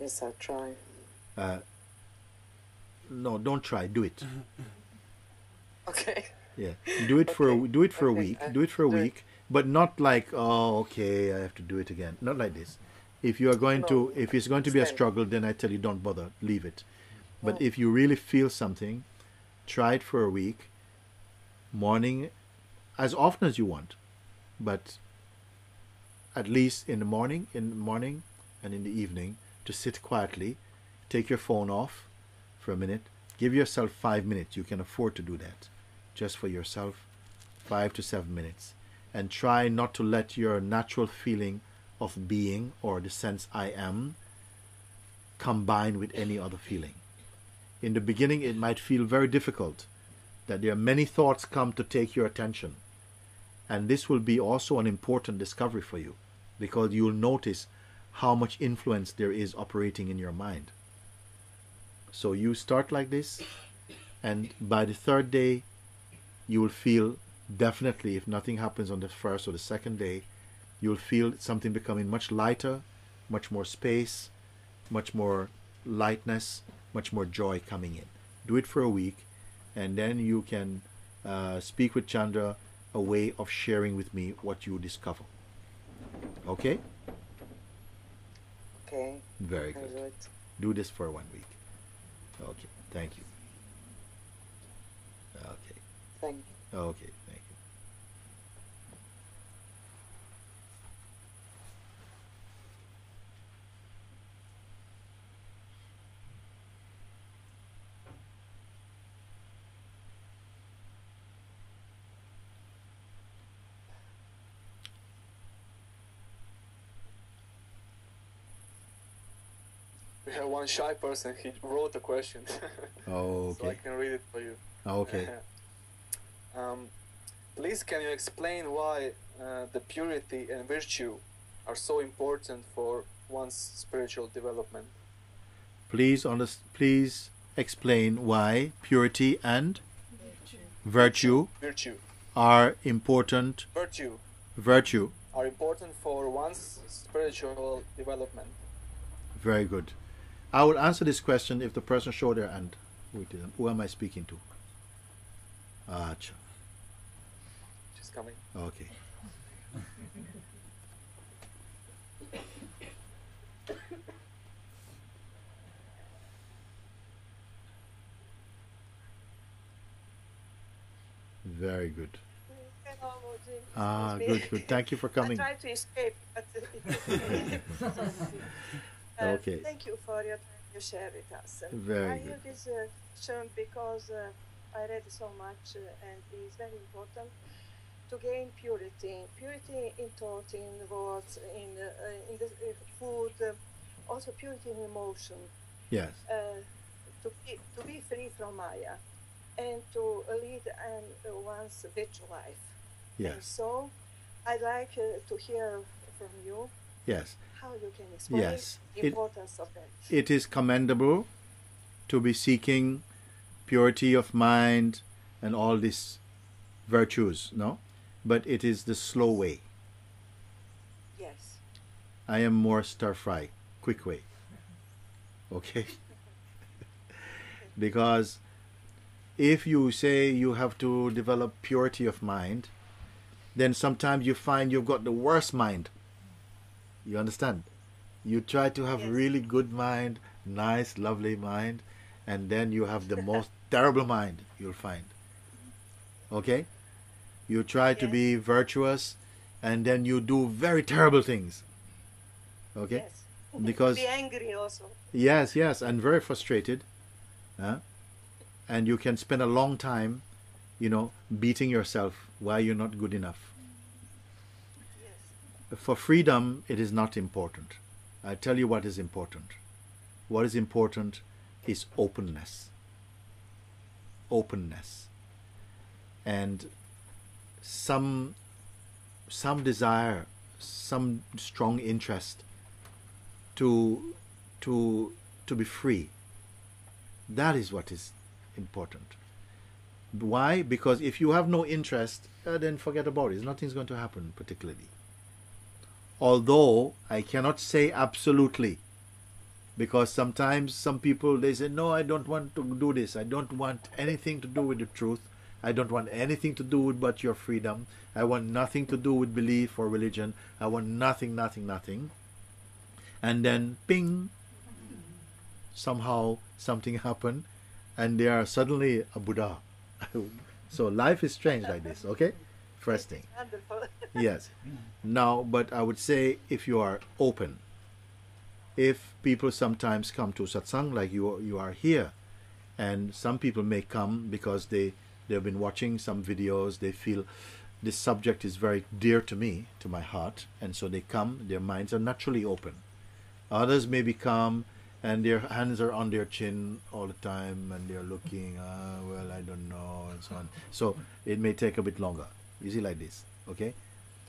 Yes, I'll try. No, don't try. Do it. Okay. Yeah, do it for Okay. do it for a Okay, week. I Do it for a do it. week, but not like, oh, okay, I have to do it again. Not like this. If you are going No, to, if it's going to be a understand. struggle, then I tell you don't bother, leave it. But Oh. if you really feel something, try it for a week. Morning, as often as you want, but at least in the morning, and in the evening, to sit quietly, take your phone off for a minute. Give yourself 5 minutes. You can afford to do that, just for yourself, 5 to 7 minutes, and try not to let your natural feeling of being or the sense I am combine with any other feeling. In the beginning, it might feel very difficult, that there are many thoughts come to take your attention. And this will be also an important discovery for you, because you'll notice how much influence there is operating in your mind. So you start like this, and by the 3rd day, you will feel definitely, if nothing happens on the 1st or the 2nd day, you'll feel something becoming much lighter, much more space, much more lightness, much more joy coming in. Do it for a week, and then you can speak with Chandra a way of sharing with me what you discover. Okay? Okay. Very I'll good. do it. Do this for 1 week. Okay, thank you. Okay, Thank you. okay, thank you. We have one shy person. He wrote a question, Oh, so I okay. can read it for you. Okay. Please, can you explain why the purity and virtue are so important for one's spiritual development? Please explain why purity and virtue Virtue. are important. Virtue. Are important for one's spiritual development. Very good. I will answer this question if the person show their hand. Who am I speaking to? Acha. She's coming. Okay. Very good. Hello, Mooji. Ah, Excuse me. good, good. Thank you for I coming. tried to escape, but Okay. Thank you for your time you share with us. Very I good. hear this shown because I read so much and it is very important to gain purity. Purity in thought, in words, in the food, also purity in emotion. Yes. To be free from Maya and to lead one's virtual life. And Yes. so I'd like to hear from you Yes. how you can explain Yes. the importance of that. It is commendable to be seeking purity of mind and all these virtues, no? But it is the slow way. Yes. I am more stir fry, quick way. Okay? Because if you say you have to develop purity of mind, then sometimes you find you've got the worst mind. You understand? You try to have Yes. really good mind, nice, lovely mind, and then you have the most terrible mind you'll find. Okay? You try to Yes. be virtuous, and then you do very terrible things. Okay? Yes. Because Be angry also. yes, yes, and very frustrated. Huh? And you can spend a long time, beating yourself why you're not good enough. Yes. For freedom, it is not important. I tell you what is important. What is important is openness. Openness. And some desire, some strong interest to be free. That is what is important. Why? Because if you have no interest, then forget about it. Nothing's going to happen particularly. Although I cannot say absolutely, because sometimes some people, they say, no, I don't want to do this. I don't want anything to do with the truth. I don't want anything to do with but your freedom. I want nothing to do with belief or religion. I want nothing, nothing, nothing. And then, ping, somehow something happened, and they are suddenly a Buddha. So life is strange like this, okay? First thing. Wonderful. Yes. Now, but I would say if you are open, if people sometimes come to satsang like you are here, and some people may come because they've been watching some videos, they feel this subject is very dear to me, to my heart, and so they come, their minds are naturally open. Others maybe come and their hands are on their chin all the time and they're looking, well, I don't know, and so on. So it may take a bit longer. You see, like this, okay?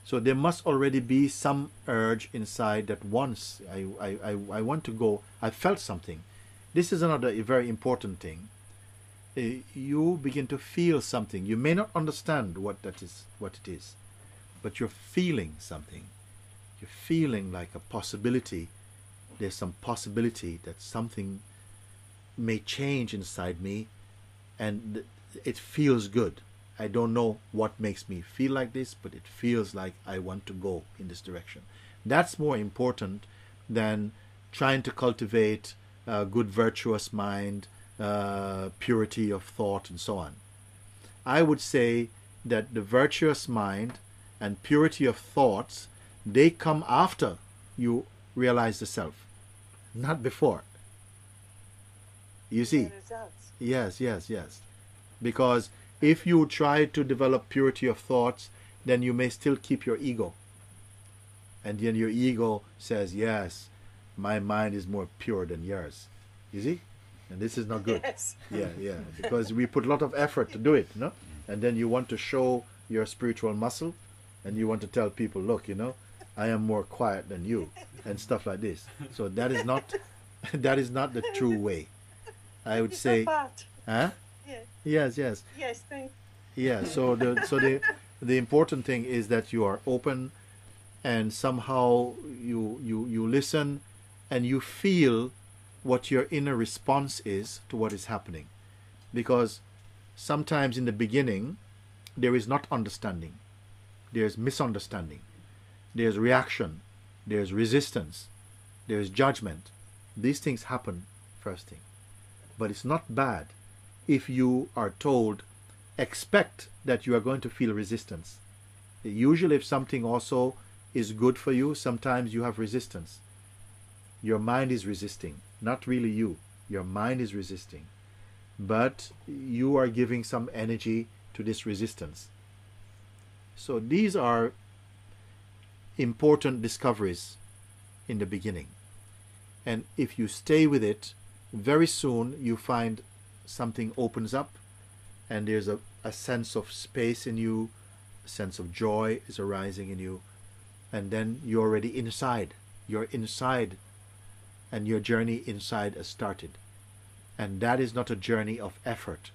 So there must already be some urge inside that once I want to go, I felt something. This is another very important thing. You begin to feel something. You may not understand what it is, but you're feeling something. You're feeling like a possibility. There's some possibility that something may change inside me, and it feels good. I don't know what makes me feel like this, but it feels like I want to go in this direction. That's more important than trying to cultivate a good virtuous mind, purity of thought, and so on. I would say that the virtuous mind and purity of thoughts, they come after you realize the self, not before. You see? The results. Yes. Because if you try to develop purity of thoughts, then you may still keep your ego. And then your ego says, yes, my mind is more pure than yours. You see? And this is not good. Yes. Yeah. Because we put a lot of effort to do it, no? And then you want to show your spiritual muscle, and you want to tell people, look, I am more quiet than you, and stuff like this. So that is not the true way. I would It's say, not bad. huh? Yes. Yes. Yes. Thank. Yeah, so the important thing is that you are open, and somehow you listen, and you feel what your inner response is to what is happening. Because sometimes in the beginning there is not understanding, there's misunderstanding, there's reaction, there's resistance, there's judgment. These things happen first thing. But it's not bad if you are told, expect that you are going to feel resistance. Usually if something also is good for you, sometimes you have resistance. Your mind is resisting, not really you. Your mind is resisting. But you are giving some energy to this resistance. So these are important discoveries in the beginning. And if you stay with it, very soon you find something opens up, and there's a sense of space in you, a sense of joy is arising in you, and then you're already inside. You're inside, and your journey inside has started. And that is not a journey of effort.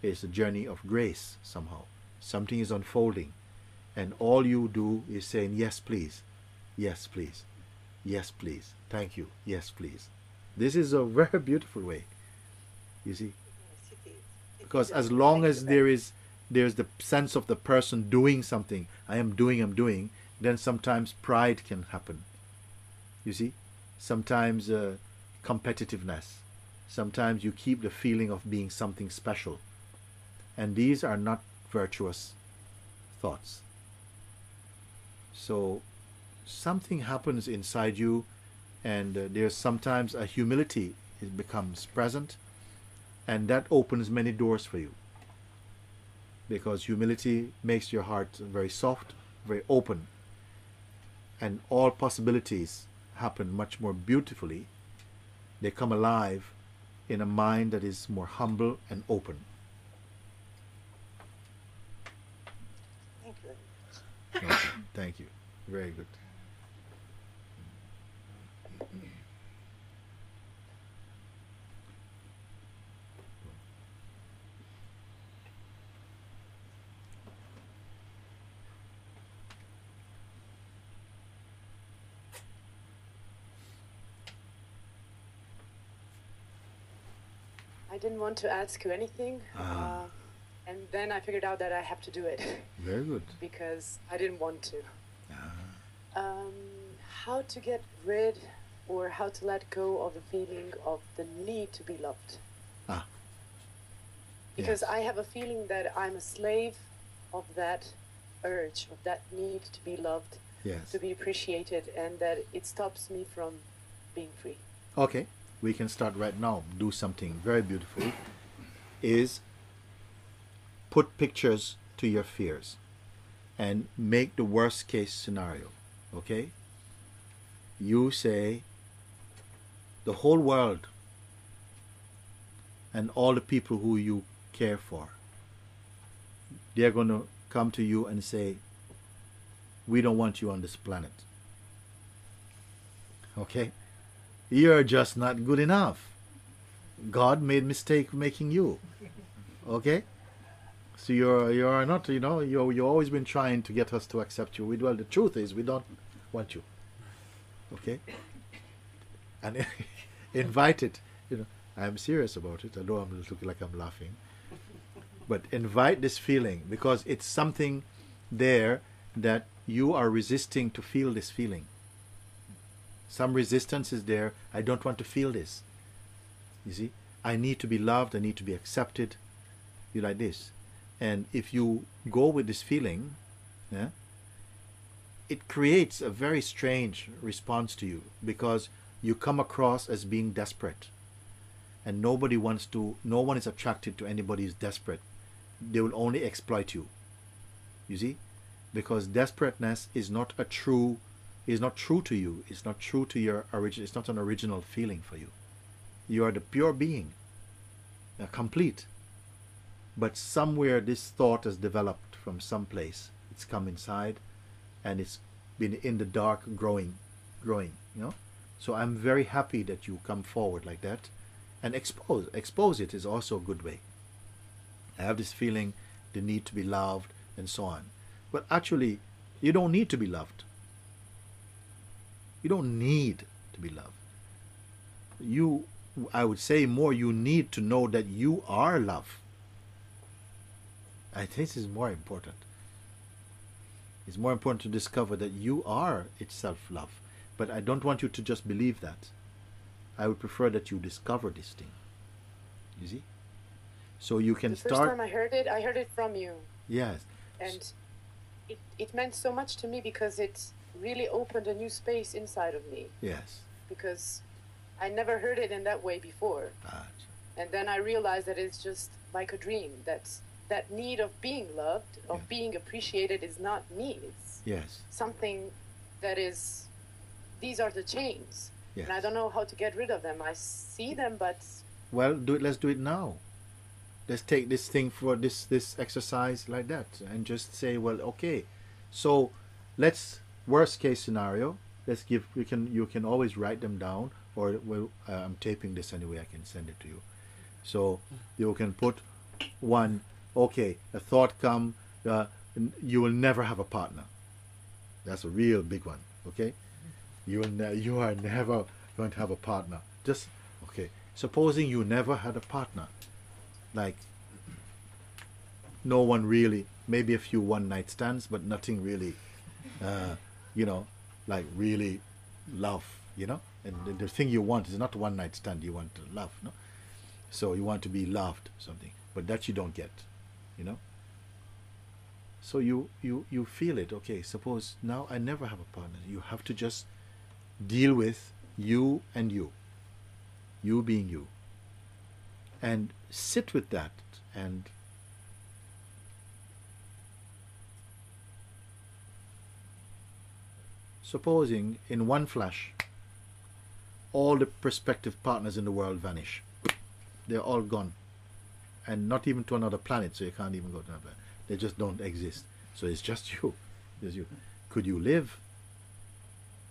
It's a journey of grace somehow. Something is unfolding, and all you do is saying, yes, please. Yes, please. Yes, please. Thank you. Yes, please. This is a very beautiful way, you see. Yes, it is. Because as long as there's the sense of the person doing something, I'm doing, then sometimes pride can happen. You see? Sometimes competitiveness. Sometimes you keep the feeling of being something special. And these are not virtuous thoughts. So something happens inside you, and there's sometimes a humility, it becomes present, and that opens many doors for you. Because humility makes your heart very soft, very open, and all possibilities happen much more beautifully. They come alive in a mind that is more humble and open. Thank you. Thank you. Very good. didn't want to ask you anything. And then I figured out that I have to do it. Very good. Because I didn't want to. How to get rid or how to let go of the feeling of the need to be loved. Because I have a feeling that I'm a slave of that urge, of that need to be loved, to be appreciated, and that it stops me from being free. Okay, we can start right now. Do something very beautiful. Is put pictures to your fears and make the worst case scenario. Okay? You say the whole world and all the people who you care for, they're going to come to you and say, we don't want you on this planet. Okay? You're just not good enough. God made mistake making you. Okay? So you're not, you've always been trying to get us to accept you. Well, the truth is we don't want you. Okay? And invite it. I'm serious about it, although I'm looking like I'm laughing. But invite this feeling, because it's something there that you are resisting to feel this feeling. Some resistance is there. I don't want to feel this. You see? I need to be loved. I need to be accepted. You like this. And if you go with this feeling, it creates a very strange response to you, because you come across as being desperate. And no one is attracted to anybody who's desperate. They will only exploit you. You see? Because desperateness is not true to you. It's not true to your origin. It's not an original feeling for you. You are the pure being, complete. But somewhere this thought has developed from some place. It's come inside, and it's been in the dark growing. So I'm very happy that you come forward like that, and expose it is also a good way. I have this feeling, the need to be loved, and so on. But actually, you don't need to be loved. You don't need to be loved. I would say more, you need to know that you are love. I think this is more important. It's more important to discover that you are itself love. But I don't want you to just believe that. I would prefer that you discover this thing. You see? So you can start... The first time I heard it from you. Yes. And it meant so much to me, because it really opened a new space inside of me. Yes. Because I never heard it in that way before. And then I realized that it's just like a dream. That need of being loved, of being appreciated, is not me. It's something that is... These are the chains. Yes. And I don't know how to get rid of them. I see them, but... Well, let's do it now. Let's take this thing for this exercise like that, and just say, well, okay, so let's, worst case scenario, let's give, you can always write them down, or I'm taping this anyway, I can send it to you. So you can put one, okay, a thought come, you will never have a partner. That's a real big one, okay? You are never going to have a partner. Just, okay, supposing you never had a partner, like no one really, maybe a few one-night stands, but nothing really, like really love, and the thing you want is not a one-night stand, you want to love, no? So you want to be loved, something, but that you don't get, so you feel it. Okay, suppose now I never have a partner. You have to just deal with you and you being you, and sit with that. And supposing in one flash all the prospective partners in the world vanish, they're all gone, and not even to another planet, so you can't even go to another planet. They just don't exist. So it's just you. There's you. Could you live?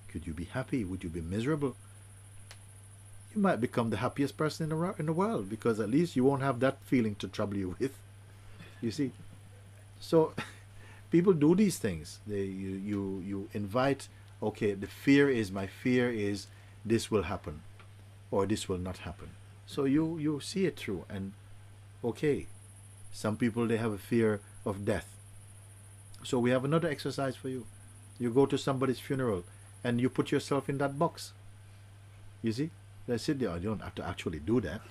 Could you be happy? Would you be miserable? You might become the happiest person in the world, because at least you won't have that feeling to trouble you with. You see? So people do these things. You invite, okay, my fear is this will happen, or this will not happen. So you see it through. And okay, some people, they have a fear of death. So we have another exercise for you. You go to somebody's funeral and you put yourself in that box. You see? They sit there. You don't have to actually do that.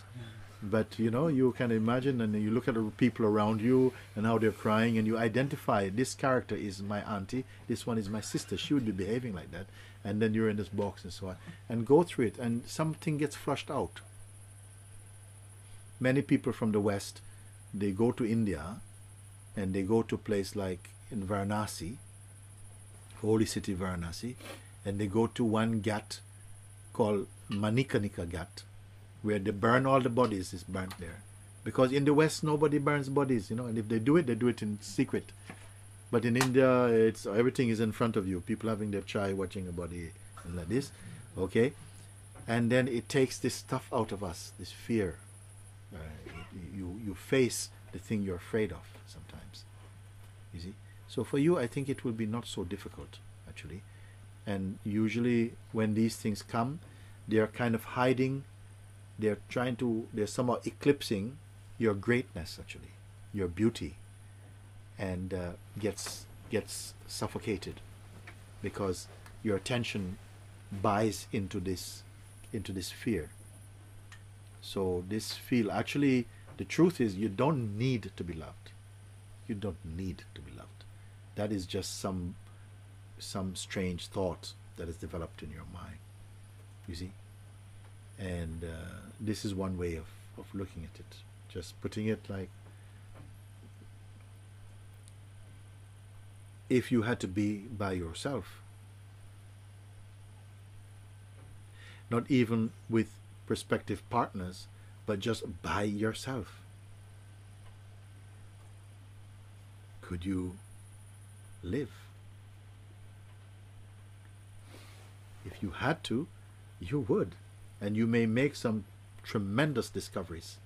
But, you know, you can imagine, and you look at the people around you and how they're crying, and you identify, this character is my auntie, this one is my sister, she would be behaving like that. And then you're in this box and so on. And go through it, and something gets flushed out. Many people from the West, they go to India, and they go to a place like in Varanasi, holy city Varanasi, and they go to one ghat called Manikanika Ghat, where they burn all the bodies, is burnt there. Because in the West, nobody burns bodies, you know, and if they do it in secret. But in India, it's everything is in front of you. People having their chai, watching a body, and like this, okay? And then it takes this stuff out of us, this fear. You face the thing you're afraid of sometimes, you see. So for you, I think it will be not so difficult, actually. And usually when these things come, they are kind of hiding. They're somehow eclipsing your greatness, actually, your beauty, and gets suffocated because your attention buys into this fear. So this feel, actually, the truth is, you don't need to be loved. You don't need to be loved. That is just some strange thought that is developed in your mind, you see. And this is one way of looking at it. Just putting it like, if you had to be by yourself, not even with prospective partners, but just by yourself, could you live? If you had to, you would. And you may make some tremendous discoveries.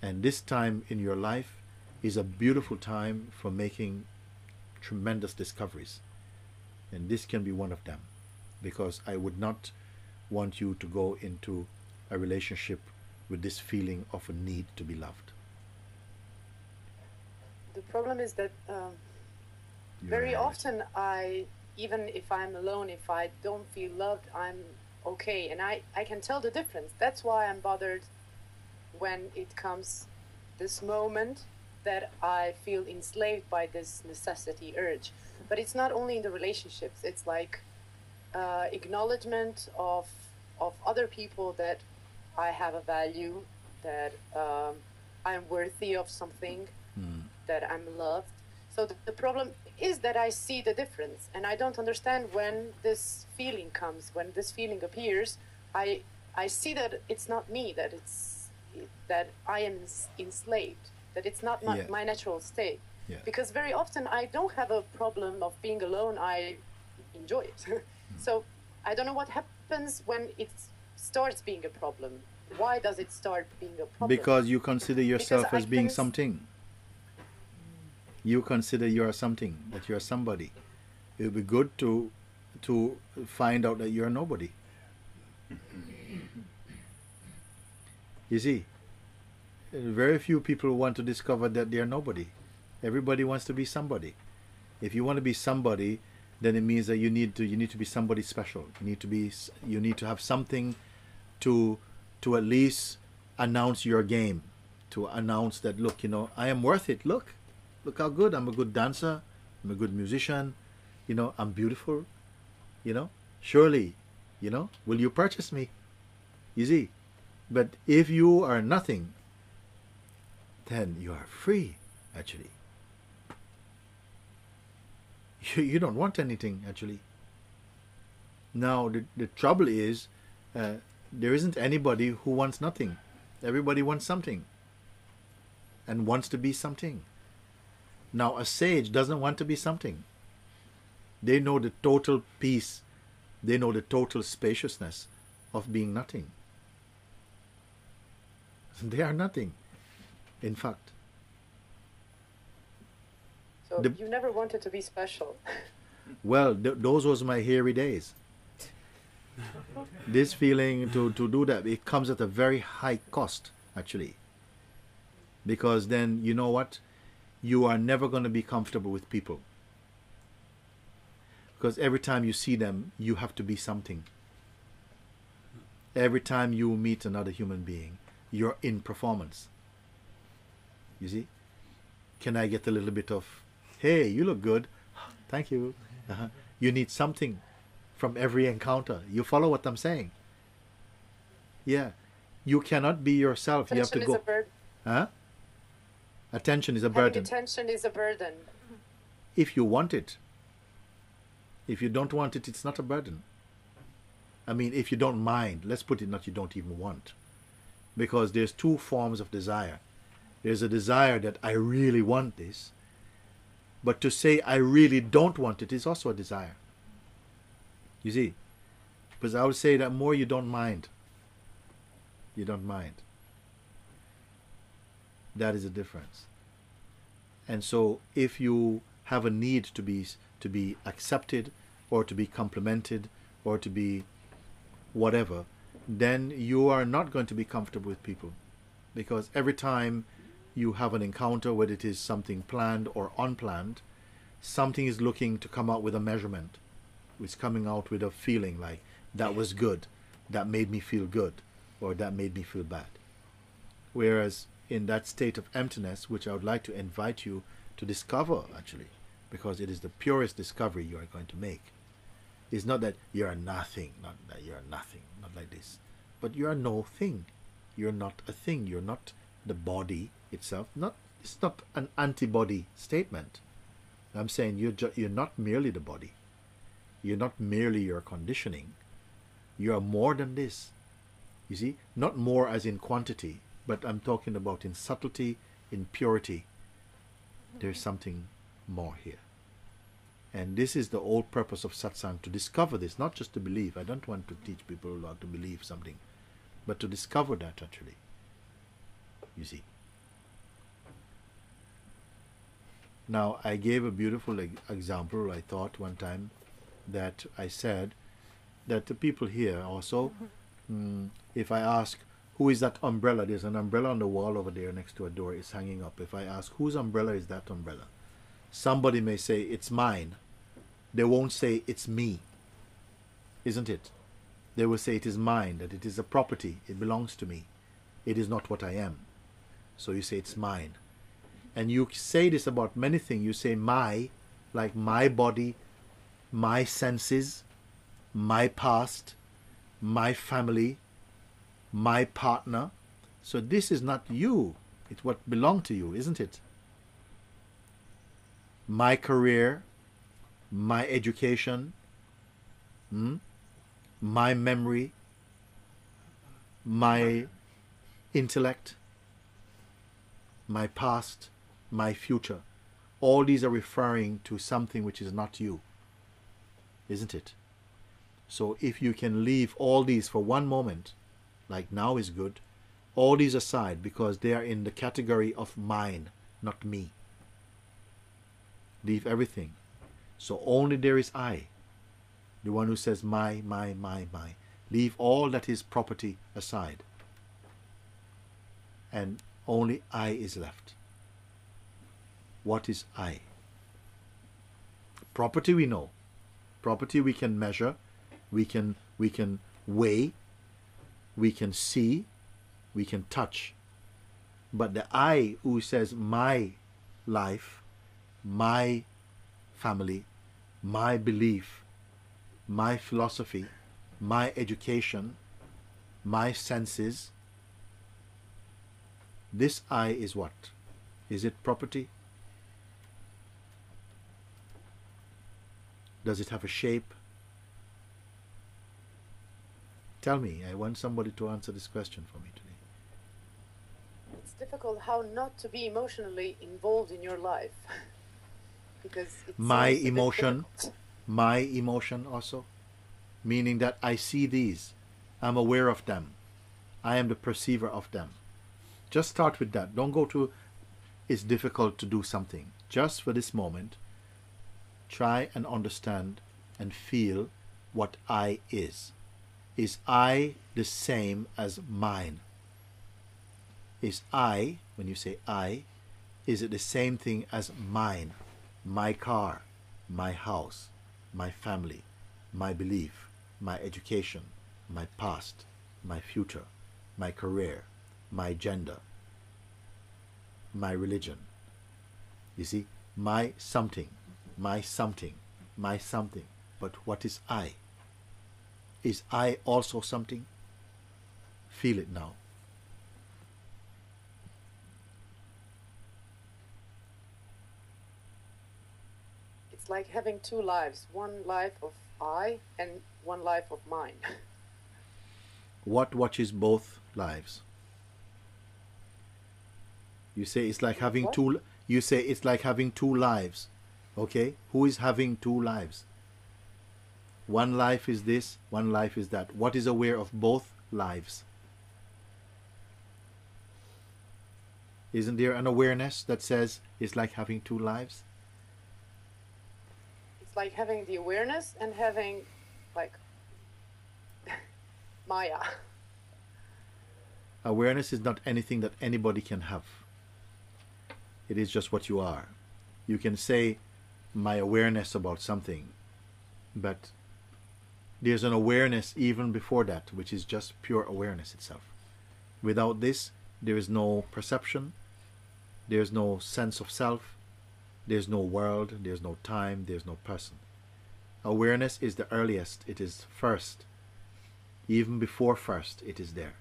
And this time in your life is a beautiful time for making tremendous discoveries. And this can be one of them. Because I would not want you to go into a relationship with this feeling of a need to be loved. The problem is that very often even if I'm alone, if I don't feel loved, I'm okay. And I can tell the difference. That's why I'm bothered when it comes this moment that I feel enslaved by this necessity urge. But it's not only in the relationships. It's like acknowledgement of other people that I have a value, that I'm worthy of something, that I'm loved. So the problem is that I see the difference, and I don't understand when this feeling comes, when this feeling appears. I see that it's not me, that I am enslaved, that it's not my natural state. Yeah. Because very often I don't have a problem of being alone, I enjoy it. So I don't know what happens when it starts being a problem. Why does it start being a problem? Because you consider yourself as being something. You consider you are something, that you are somebody. It would be good to find out that you are nobody. You see, very few people want to discover that they are nobody. Everybody wants to be somebody. If you want to be somebody, then it means that you need to be somebody special. You need to have something to at least announce your game, to announce that, look, I am worth it. Look how good. I'm a good dancer. I'm a good musician. I'm beautiful. Surely, will you purchase me? You see, but if you are nothing, then you are free, actually. You don't want anything, actually. Now, the trouble is, there isn't anybody who wants nothing. Everybody wants something and wants to be something. Now, a sage doesn't want to be something. They know the total peace. They know the total spaciousness of being nothing. They are nothing, in fact. So you never wanted to be special. Well, those was my hairy days. This feeling to do that, it comes at a very high cost, actually. Because then, you know what? You are never going to be comfortable with people. Because every time you see them, you have to be something. Every time you meet another human being, you're in performance. You see? Can I get a little bit of, hey, you look good. Thank you. You need something from every encounter. You follow what I'm saying? Yeah. You cannot be yourself. Attention You have to go. is a burden. Huh? Attention is a Having burden. attention is a burden. If you want it. If you don't want it, it's not a burden. I mean, if you don't mind, let's put it not you don't even want. Because there's two forms of desire. There's a desire that I really want this. But to say I really don't want it is also a desire. You see? Because I would say that more you don't mind. You don't mind. That is a difference. And so if you have a need to be accepted or to be complimented or to be whatever, then you are not going to be comfortable with people. Because every time you have an encounter, whether it is something planned or unplanned, something is looking to come out with a measurement. It's coming out with a feeling like, that was good, that made me feel good, or that made me feel bad. Whereas in that state of emptiness, which I would like to invite you to discover, actually, because it is the purest discovery you are going to make. It's not that you are nothing, not that you are nothing, not like this, but you are no thing. You're not a thing. You're not the body itself. It's not an antibody statement. I'm saying you're not merely the body. You're not merely your conditioning. You are more than this. You see, not more as in quantity, but I'm talking about in subtlety, in purity. There's something more here. And this is the whole purpose of satsang, to discover this, not just to believe. I don't want to teach people how to believe something, but to discover that actually. You see. Now, I gave a beautiful example, I thought, one time, that I said that the people here also, if I ask, who is that umbrella? There's an umbrella on the wall over there next to a door. It's hanging up. If I ask, whose umbrella is that umbrella? Somebody may say, it's mine. They won't say, it's me. Isn't it? They will say, it is mine, that it is a property. It belongs to me. It is not what I am. So you say, it's mine. And you say this about many things. You say, my, like my body, my senses, my past, my family, my partner. So this is not you. It's what belongs to you, isn't it? My career, my education, my memory, my intellect, my past, my future. All these are referring to something which is not you, isn't it? So if you can leave all these for one moment, like now is good, all these aside, because they are in the category of mine, not me. Leave everything. So only there is I, the one who says my. Leave all that is property aside. And only I is left. What is I? Property we know. Property we can measure, we can weigh, we can see, we can touch. But the I who says my life, my family, my belief, my philosophy, my education, my senses, this I is what? Is it property? Does it have a shape? Tell me, I want somebody to answer this question for me today. It's difficult how not to be emotionally involved in your life. Because it's my emotion also, meaning that I see these, I'm aware of them, I am the perceiver of them. Just start with that. Don't go to, it's difficult to do something. Just for this moment, try and understand and feel what I is. is I the same as mine? Is I, when you say I, is it the same thing as mine? My car, my house, my family, my belief, my education, my past, my future, my career, my gender, my religion. You see, my something, my something, my something. But what is I? Is I also something? Feel it now. It's like having two lives, one life of I and one life of mine. What watches both lives? You say it's like having What? two. You say it's like having two lives. Okay, who is having two lives? One life is this, one life is that. What is aware of both lives? Isn't there an awareness that says it's like having two lives? It's like having the awareness and having, like, Maya. Awareness is not anything that anybody can have. It is just what you are. You can say my awareness about something, but there's an awareness even before that, which is just pure awareness itself. Without this, there is no perception, there's no sense of self, there's no world, there's no time, there's no person. Awareness is the earliest, it is first. Even before first, it is there.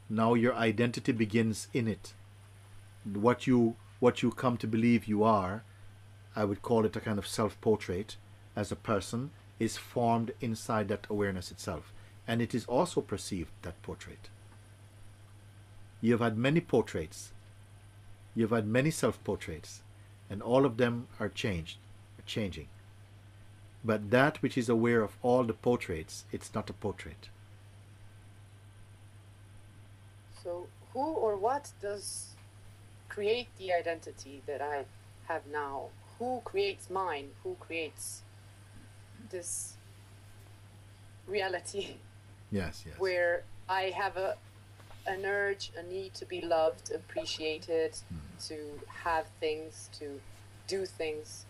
Now your identity begins in it. What you come to believe you are, I would call it a kind of self-portrait as a person, is formed inside that awareness itself. And it is also perceived, that portrait. You've had many portraits. You've had many self-portraits. And all of them are changing. But that which is aware of all the portraits, it's not a portrait. So who or what does create the identity that I have now? Who creates mine? Who creates this reality? Yes. Where I have an urge, a need to be loved, appreciated, to have things, to do things.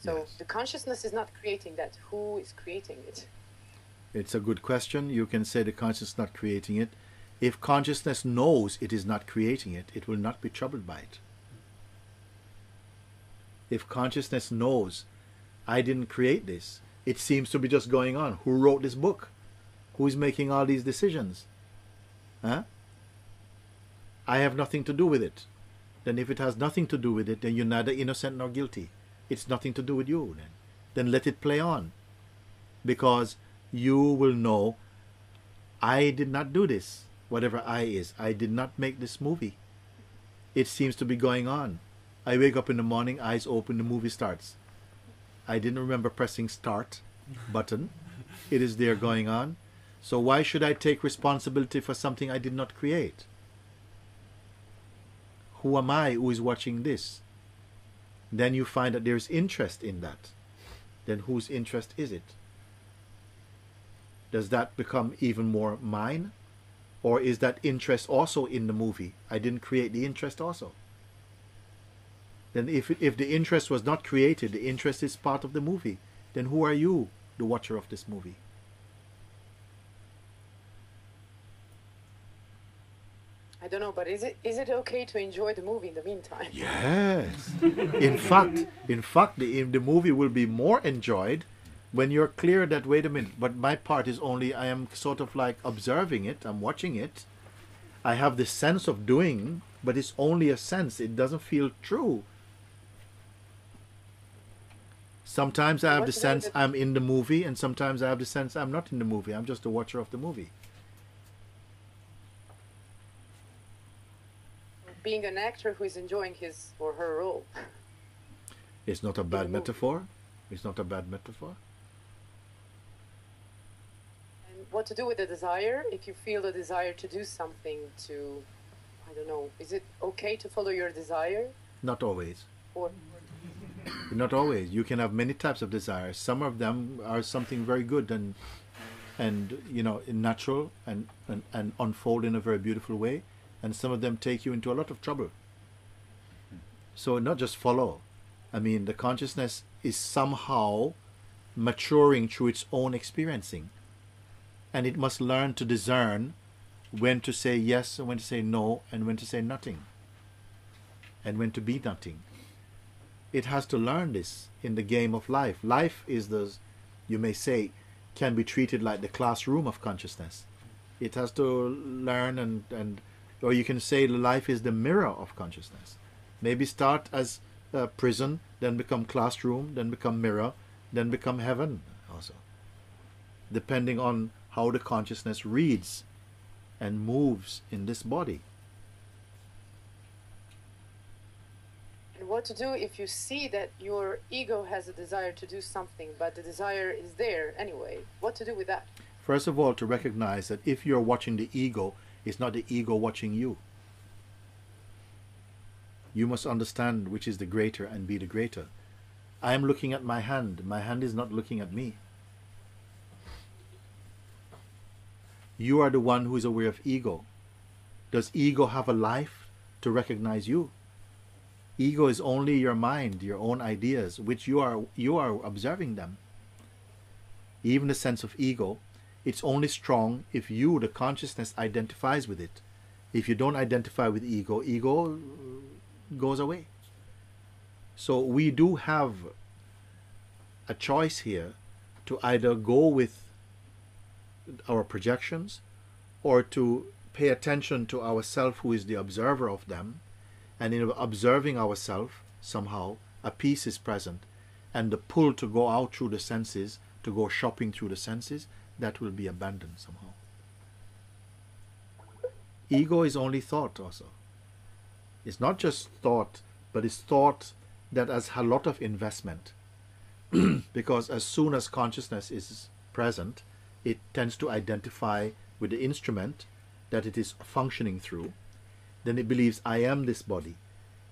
So Yes. the consciousness is not creating that. Who is creating it? It's a good question. You can say the consciousness is not creating it. If consciousness knows it is not creating it, it will not be troubled by it. If consciousness knows, I didn't create this, it seems to be just going on. Who wrote this book? Who is making all these decisions? Huh? I have nothing to do with it. Then if it has nothing to do with it, then you're neither innocent nor guilty. It's nothing to do with you then. Then let it play on. Because you will know, I did not do this. Whatever I is, I did not make this movie. It seems to be going on. I wake up in the morning, eyes open, the movie starts. I didn't remember pressing start button. It is there going on. So why should I take responsibility for something I did not create? Who am I who is watching this? Then you find that there is interest in that. Then whose interest is it? Does that become even more mine? Or is that interest also in the movie? I didn't create the interest also. Then if the interest was not created, the interest is part of the movie, then who are you, the watcher of this movie? I don't know, but is it okay to enjoy the movie in the meantime? Yes. In fact, the movie will be more enjoyed when you're clear that, wait a minute, but my part is only, I am sort of like observing it, I'm watching it. I have the sense of doing, but it's only a sense. It doesn't feel true. Sometimes I have the sense I'm in the movie, and sometimes I have the sense I'm not in the movie. I'm just a watcher of the movie. Being an actor who is enjoying his or her role. It's not a bad metaphor. It's not a bad metaphor. And what to do with the desire? If you feel the desire to do something, to, I don't know, is it okay to follow your desire? Not always. Or Not always. You can have many types of desires. Some of them are something very good and you know, natural and unfold in a very beautiful way, and some of them take you into a lot of trouble. So not just follow. I mean, the consciousness is somehow maturing through its own experiencing, and it must learn to discern when to say yes and when to say no, and when to say nothing, and when to be nothing. It has to learn this in the game of life. Life is the, you may say, can be treated like the classroom of consciousness. It has to learn and or you can say life is the mirror of consciousness. Maybe start as a prison, then become classroom, then become mirror, then become heaven also. Depending on how the consciousness reads and moves in this body. And what to do if you see that your ego has a desire to do something, but the desire is there anyway? What to do with that? First of all, to recognize that if you're watching the ego, it's not the ego watching you. You must understand which is the greater and be the greater. I am looking at my hand. My hand is not looking at me. You are the one who is aware of ego. Does ego have a life to recognize you? Ego is only your mind, your own ideas, which you are observing them. Even the sense of ego, it's only strong if you, the consciousness, identifies with it. If you don't identify with ego, ego goes away. So we do have a choice here to either go with our projections or to pay attention to ourself, who is the observer of them. And in observing ourselves, somehow, a peace is present. And the pull to go out through the senses, to go shopping through the senses, that will be abandoned somehow. Ego is only thought also. It's not just thought, but it's thought that has a lot of investment. Because as soon as consciousness is present, it tends to identify with the instrument that it is functioning through. Then it believes, I am this body.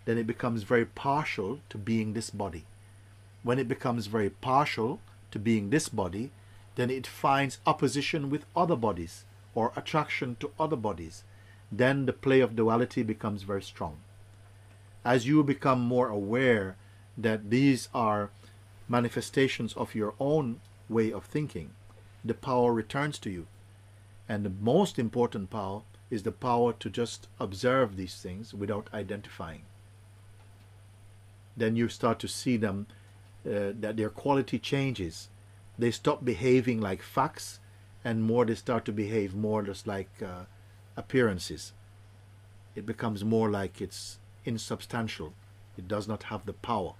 Then it becomes very partial to being this body. When it becomes very partial to being this body, then it finds opposition with other bodies or attraction to other bodies. Then the play of duality becomes very strong. As you become more aware that these are manifestations of your own way of thinking, the power returns to you. And the most important power is the power to just observe these things without identifying. Then you start to see them, that their quality changes. They stop behaving like facts, and more they start to behave more just like appearances. It becomes more like it's insubstantial. It does not have the power.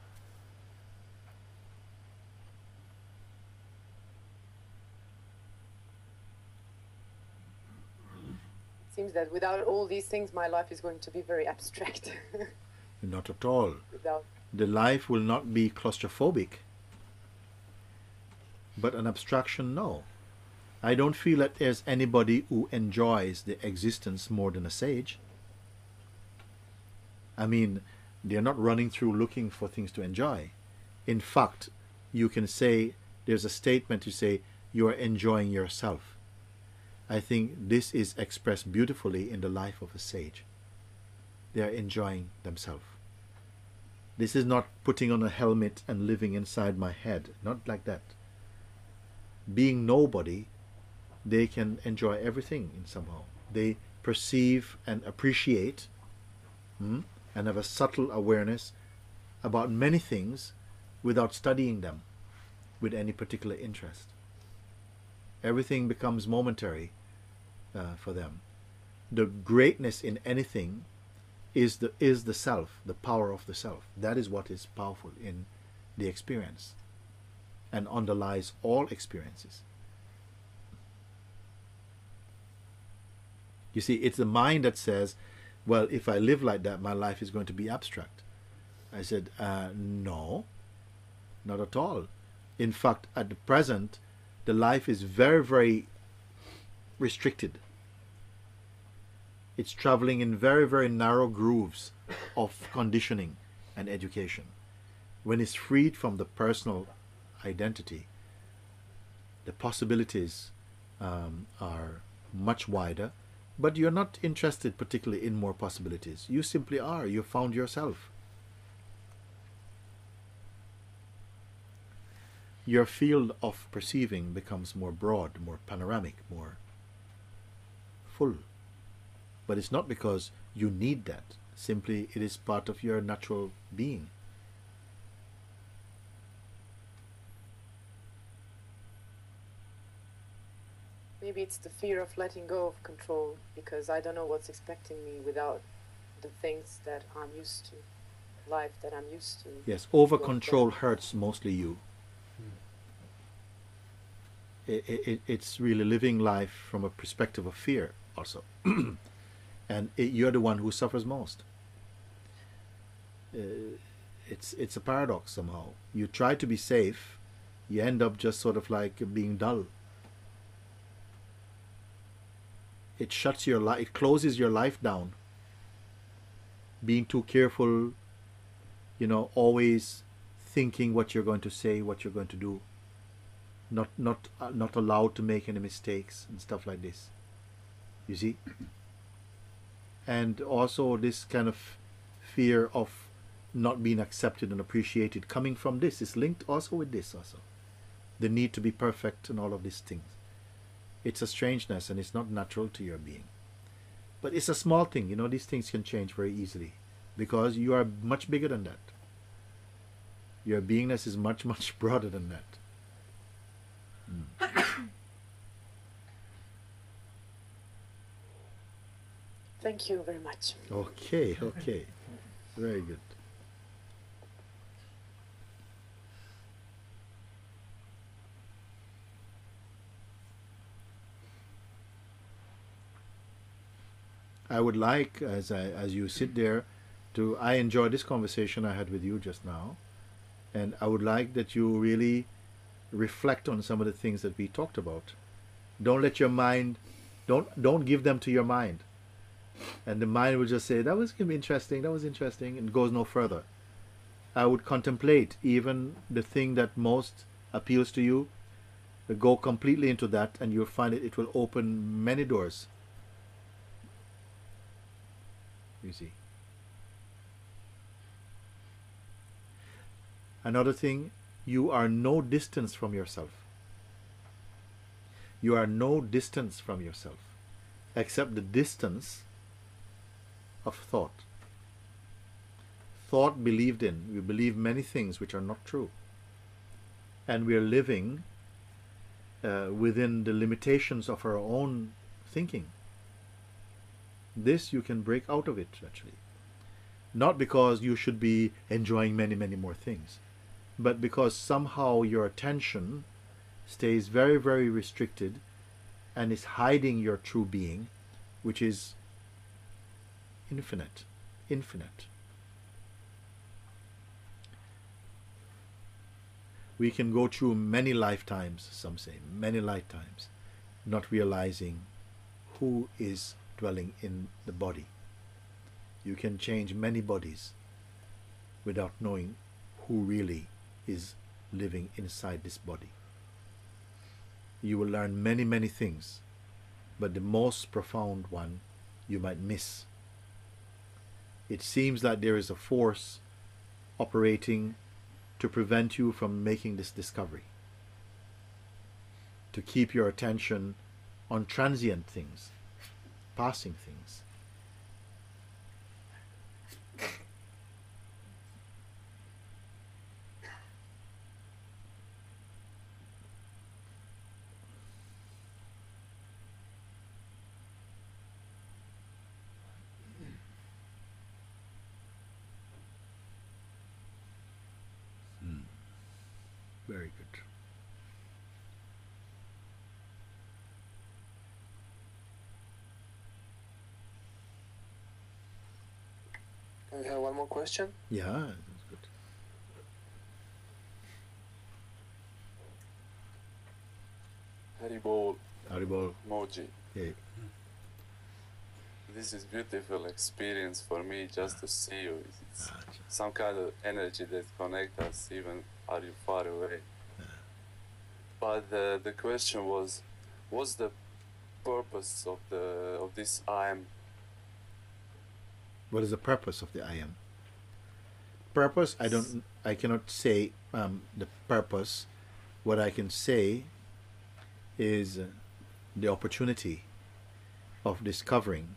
Seems that without all these things, my life is going to be very abstract. Not at all. Without... The life will not be claustrophobic. But an abstraction, no. I don't feel that there's anybody who enjoys the existence more than a sage. I mean, they're not running through looking for things to enjoy. In fact, you can say, there's a statement you say, you are enjoying yourself. I think this is expressed beautifully in the life of a sage. They are enjoying themselves. This is not putting on a helmet and living inside my head. Not like that. Being nobody, they can enjoy everything in somehow. They perceive and appreciate and have a subtle awareness about many things without studying them with any particular interest. Everything becomes momentary for them. The greatness in anything is the self, the power of the self. That is what is powerful in the experience and underlies all experiences. You see, it's the mind that says, well, if I live like that, my life is going to be abstract. I said, no, not at all. In fact, at the present, the life is very, very restricted. It's traveling in very, very narrow grooves of conditioning and education. when it's freed from the personal identity, the possibilities are much wider, but you're not interested particularly in more possibilities. You simply are. You found yourself. Your field of perceiving becomes more broad, more panoramic, more full. But it's not because you need that. Simply, it is part of your natural being. Maybe it's the fear of letting go of control, because I don't know what's expecting me without the things that I'm used to, life that I'm used to. Yes, over control hurts mostly you. It's really living life from a perspective of fear also. And you're the one who suffers most. It's a paradox somehow. You try to be safe, you end up just sort of like being dull. It shuts your life, it closes your life down. Being too careful, always thinking what you're going to say, what you're going to do. Not allowed to make any mistakes and stuff like this. You see? And also this kind of fear of not being accepted and appreciated coming from this is linked also with this also. The need to be perfect and all of these things. It's a strangeness and it's not natural to your being. But it's a small thing, these things can change very easily because you are much bigger than that. Your beingness is much, much broader than that. Thank you very much. Okay. Very good. I would like, as you sit there, I enjoy this conversation I had with you just now, and I would like that you really reflect on some of the things that we talked about. Don't let your mind, don't give them to your mind, and the mind will just say that was interesting, and goes no further. I would contemplate even the thing that most appeals to you, go completely into that, and you'll find it will open many doors. You see. Another thing, you are no distance from yourself. You are no distance from yourself, except the distance of thought. Thought believed in. We believe many things which are not true. And we are living within the limitations of our own thinking. This you can break out of it, actually. Not because you should be enjoying many, many more things, but because somehow your attention stays very, very restricted and is hiding your true being, which is infinite. We can go through many lifetimes, some say, many lifetimes, not realizing who is dwelling in the body. You can change many bodies without knowing who really is living inside this body. You will learn many, many things, but the most profound one you might miss. It seems like there is a force operating to prevent you from making this discovery, to keep your attention on transient things, passing things. Very good. Can we have one more question? Yeah, that's good. Haribol. Haribol. Mooji. Hey. this is beautiful experience for me just to see you. It's some kind of energy that connects us even are you far away. But the question was, what's the purpose of this I am? What is the purpose of the I am? Purpose, I cannot say the purpose. What I can say is the opportunity of discovering,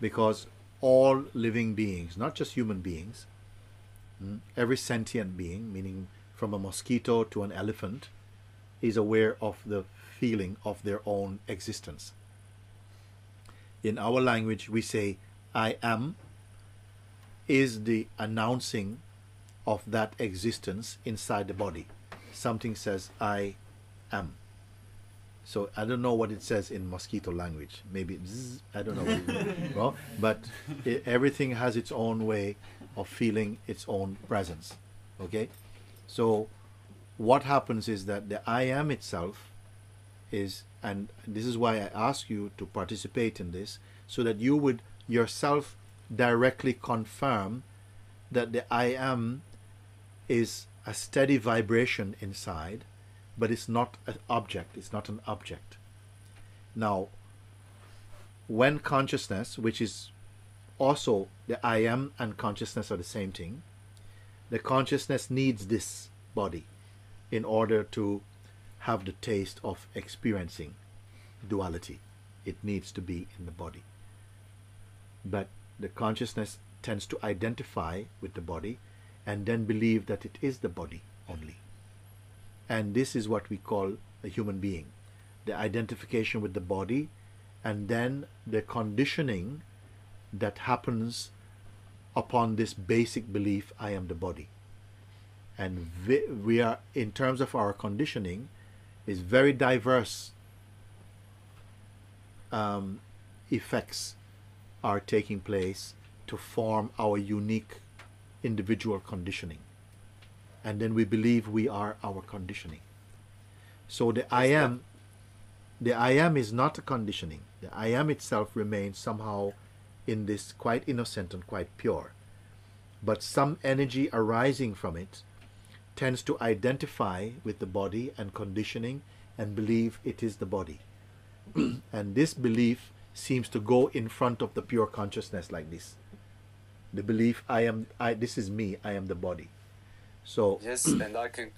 because all living beings, not just human beings, every sentient being, meaning from a mosquito to an elephant, is aware of the feeling of their own existence. In our language, we say, I am, is the announcing of that existence inside the body. Something says, I am. So I don't know what it says in mosquito language. Maybe zzz, I don't know. Well, but everything has its own way of feeling its own presence. Okay? So what happens is that the I am itself is, and this is why I ask you to participate in this, so that you would yourself directly confirm that the I am is a steady vibration inside, but it's not an object. It's not an object. Now, when consciousness, which is also the I am and consciousness are the same thing, the consciousness needs this body in order to have the taste of experiencing duality. It needs to be in the body. But the consciousness tends to identify with the body and then believe that it is the body only. And this is what we call a human being. The identification with the body, and then the conditioning that happens upon this basic belief, I am the body. And we are, in terms of our conditioning, is very diverse effects are taking place to form our unique individual conditioning. And then we believe we are our conditioning. So the I am is not a conditioning. The I am itself remains somehow in this quite innocent and quite pure. But some energy arising from it tends to identify with the body and conditioning and believe it is the body. And this belief seems to go in front of the pure consciousness like this. The belief, this is me, I am the body. So yes, and I can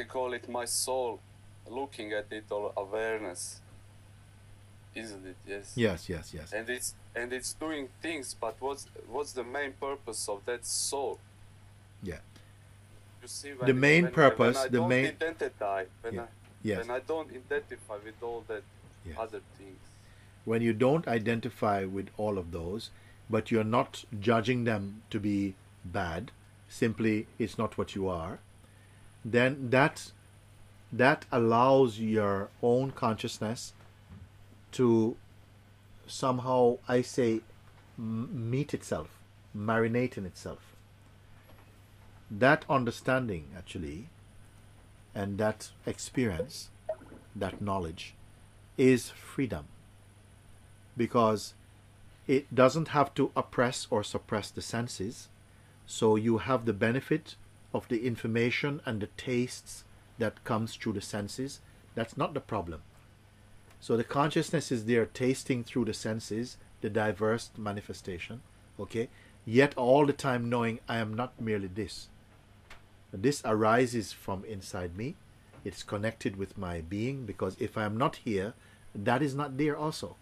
call it my soul, looking at it, or awareness, isn't it? Yes. Yes. And it's doing things, but what's the main purpose of that soul? Yeah. You see, the main purpose, when I don't identify with all that other things. When you don't identify with all of those, but you're not judging them to be bad, simply it's not what you are, then that allows your own consciousness to somehow, I say, meet itself, marinate in itself. That understanding, actually, and that experience, that knowledge, is freedom. Because it doesn't have to oppress or suppress the senses, so you have the benefit of the information and the tastes that comes through the senses. That's not the problem. So the consciousness is there tasting through the senses, the diverse manifestation, okay? Yet all the time knowing I am not merely this. This arises from inside me. It's connected with my being, because if I am not here, that is not there also.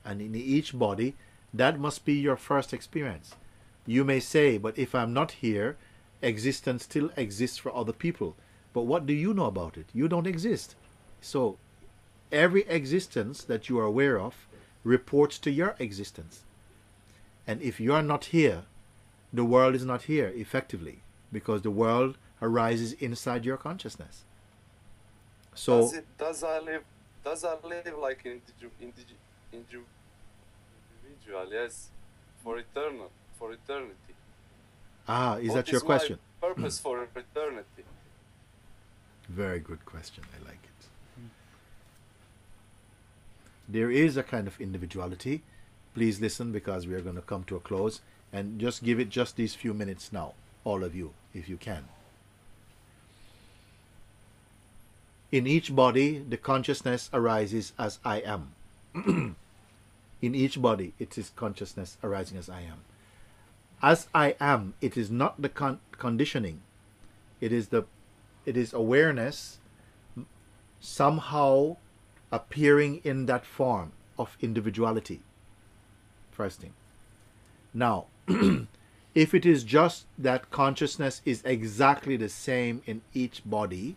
And in each body, that must be your first experience. You may say, but if I'm not here, existence still exists for other people. But what do you know about it? You don't exist. So every existence that you are aware of reports to your existence. And if you are not here, the world is not here effectively, because the world arises inside your consciousness. So does I live like individual, yes, for eternity. Is that your question? My purpose for eternity. Very good question. I like it. there is a kind of individuality. Please listen, because we are going to come to a close, and just give it just these few minutes now, all of you, if you can. In each body, the consciousness arises as I am. In each body, it is consciousness arising as I am. As I am, it is not the conditioning. It is awareness somehow appearing in that form of individuality. First thing. Now, if it is just that consciousness is exactly the same in each body,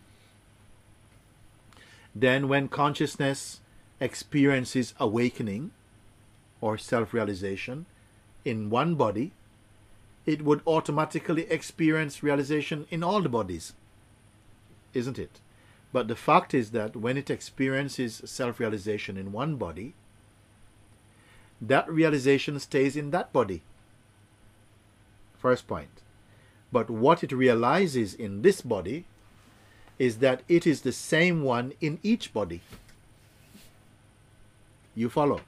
then when consciousness experiences awakening or self-realization in one body, it would automatically experience realization in all the bodies, isn't it? But the fact is that when it experiences self-realization in one body, that realization stays in that body. First point. But what it realizes in this body is that it is the same one in each body. You follow?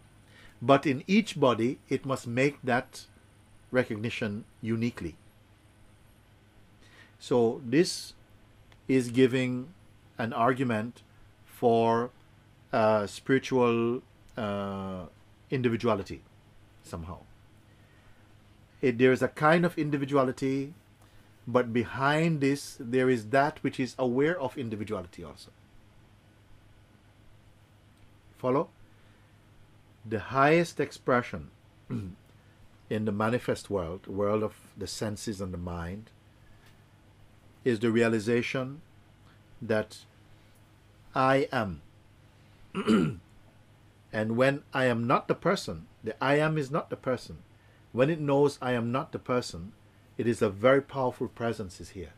But in each body, it must make that recognition uniquely. So this is giving an argument for spiritual individuality somehow. There is a kind of individuality, but behind this there is that which is aware of individuality also. Follow? The highest expression in the manifest world, the world of the senses and the mind, is the realization that I am. And when I am not the person, the I am is not the person. When it knows I am not the person, it is a very powerful presence is here.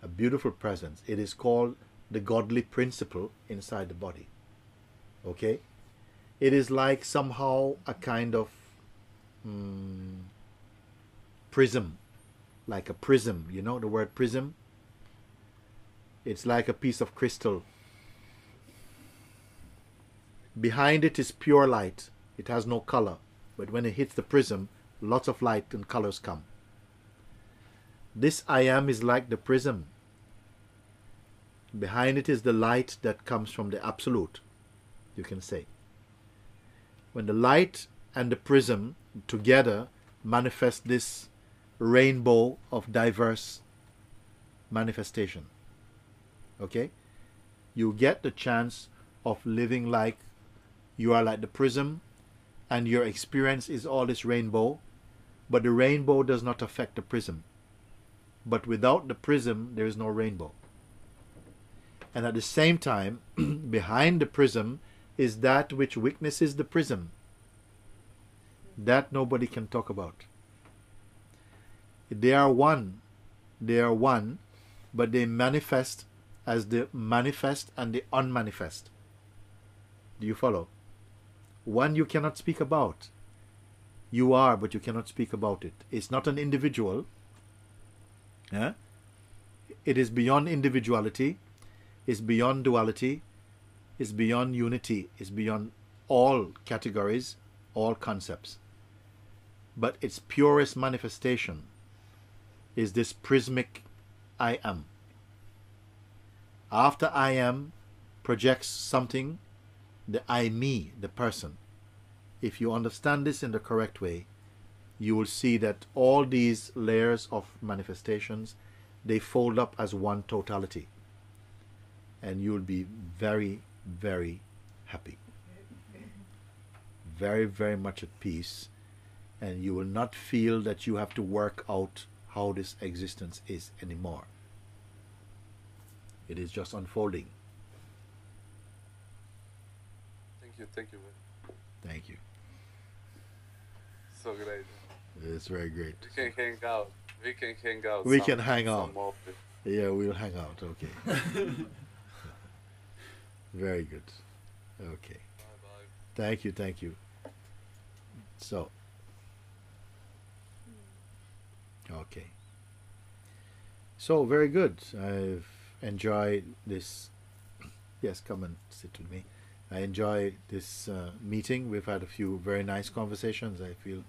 A beautiful presence. It is called the godly principle inside the body. Okay? It is like somehow a kind of prism. Like a prism. You know the word prism? It's like a piece of crystal. Behind it is pure light. It has no color. But when it hits the prism, lots of light and colors come. This I am is like the prism. Behind it is the light that comes from the absolute, you can say. When the light and the prism together manifest this rainbow of diverse manifestation. Okay? You get the chance of living like you are like the prism, and your experience is all this rainbow, but the rainbow does not affect the prism. But without the prism, there is no rainbow. And at the same time, behind the prism is that which witnesses the prism. That nobody can talk about. They are one, but they manifest as the manifest and the unmanifest. Do you follow? One you cannot speak about. You are, but you cannot speak about it. It's not an individual. Yeah? It is beyond individuality. It's beyond duality. It's beyond unity. It's beyond all categories, all concepts. But its purest manifestation is this prismic I am. After I am projects something, the I, me, the person. If you understand this in the correct way, you will see that all these layers of manifestations, they fold up as one totality. And you'll be very, very happy. Very, very much at peace. And you will not feel that you have to work out how this existence is anymore. It is just unfolding. Thank you. Thank you. So great. It's very great. We can hang out. We can hang out. Yeah, we'll hang out. Okay. Very good. Okay. Bye-bye. Thank you. So. Okay. So, very good. I've enjoyed this. Yes, come and sit with me. I enjoy this meeting. We've had a few very nice conversations. I feel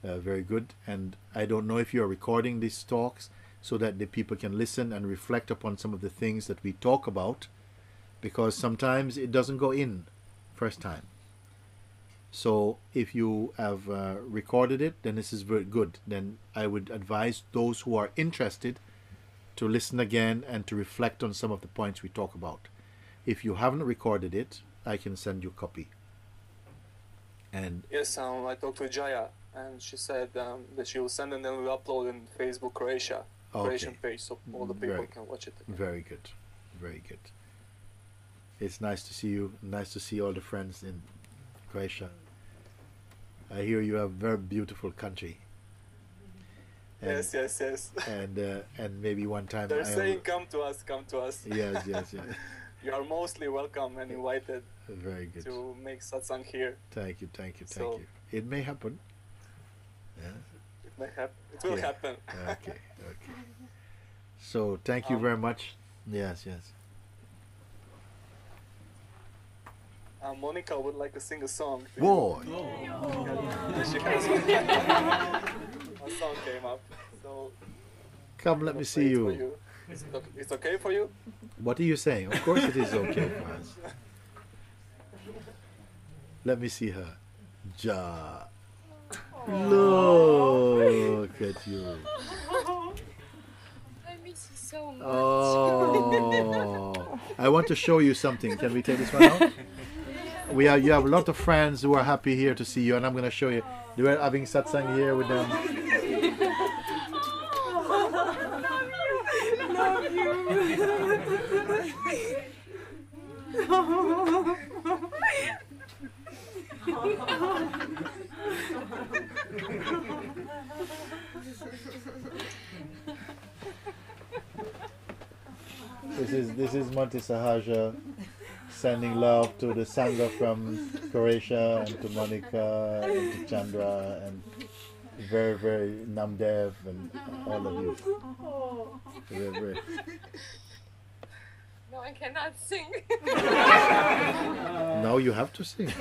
very good. And I don't know if you're recording these talks so that the people can listen and reflect upon some of the things that we talk about, because sometimes it doesn't go in first time. So if you have recorded it, then this is very good. Then I would advise those who are interested to listen again and to reflect on some of the points we talk about. If you haven't recorded it, I can send you a copy. And yes, I talked to Jaya, and she said that she will send and then we'll upload in Facebook Croatia, Croatian page, so all the people can watch it again. Very good, very good. It's nice to see you. Nice to see all the friends in Croatia. I hear you have a very beautiful country. And, yes. And maybe one time they're saying, "Come to us, come to us." Yes. You are mostly welcome and invited. Very good. To make satsang here. Thank you. It may happen. Yeah. It may happen. It will happen. Okay. So thank you very much. Yes. Monica would like to sing a song. Whoa! She has a song came up. So come, let me see you. It's okay for you? What are you saying? Of course it is okay for us. Let me see her. Ja. Look at you. I miss you so much. Oh, I want to show you something. Can we take this one out? You have a lot of friends who are happy here to see you, and I'm going to show you. They were having satsang here with them. Love you. This is Monty Sahaja sending love to the Sangha from Croatia, and to Monica, and to Chandra, and very, very Namdev, and all of you. Very. No, I cannot sing. Now you have to sing.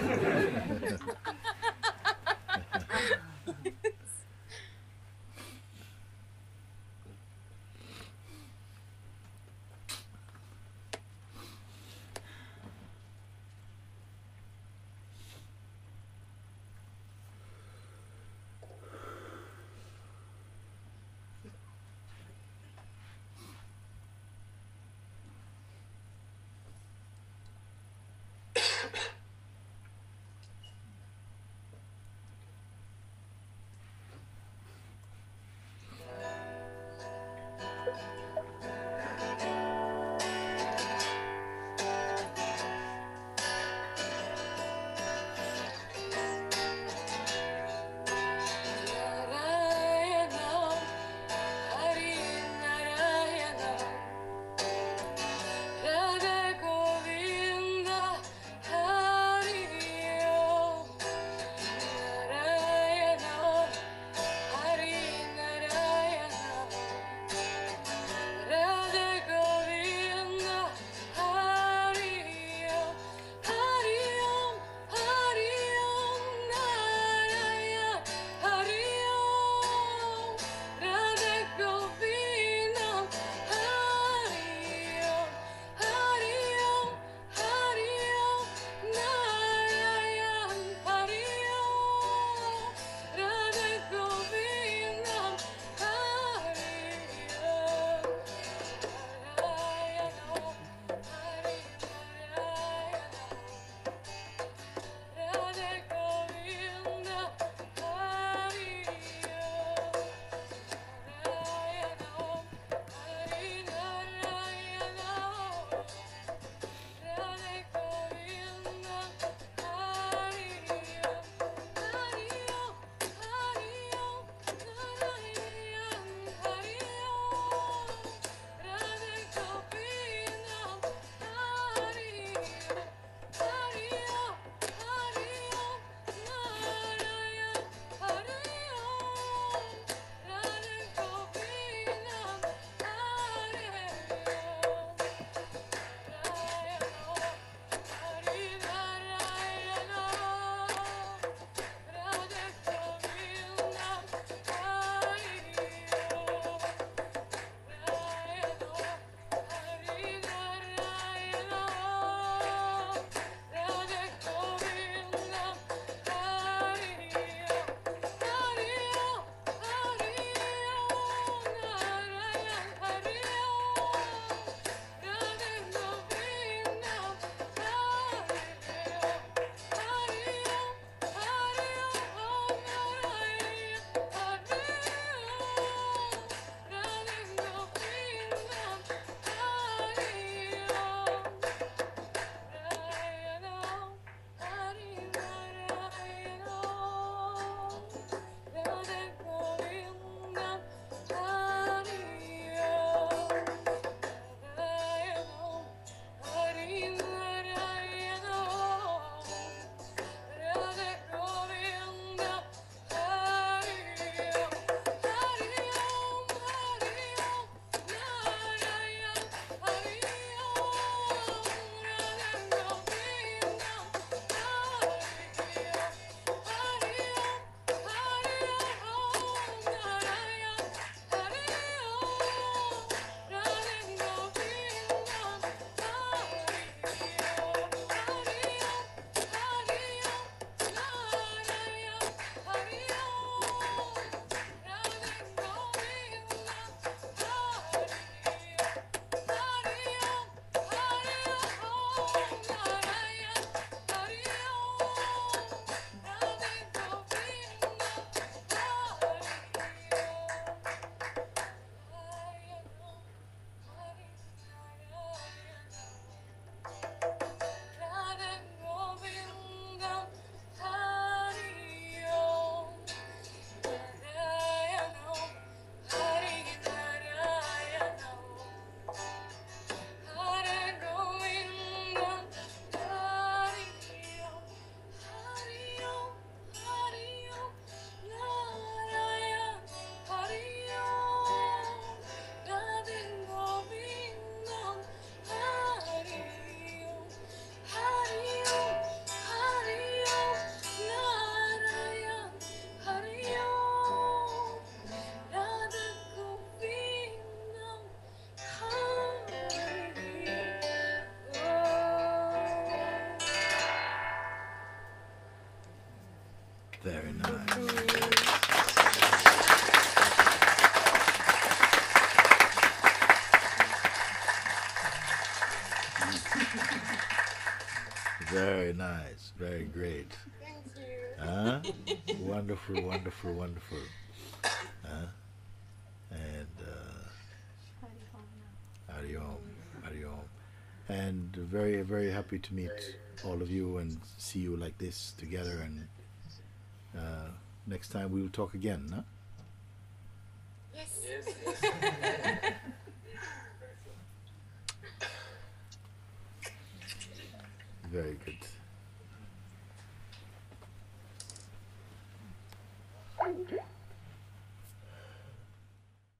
Very nice. Very nice. Very great. Thank you. Wonderful, wonderful, wonderful. And Hari Om, Hari Om. And very, very happy to meet all of you and see you like this together. And next time we will talk again, no? Yes. Very good.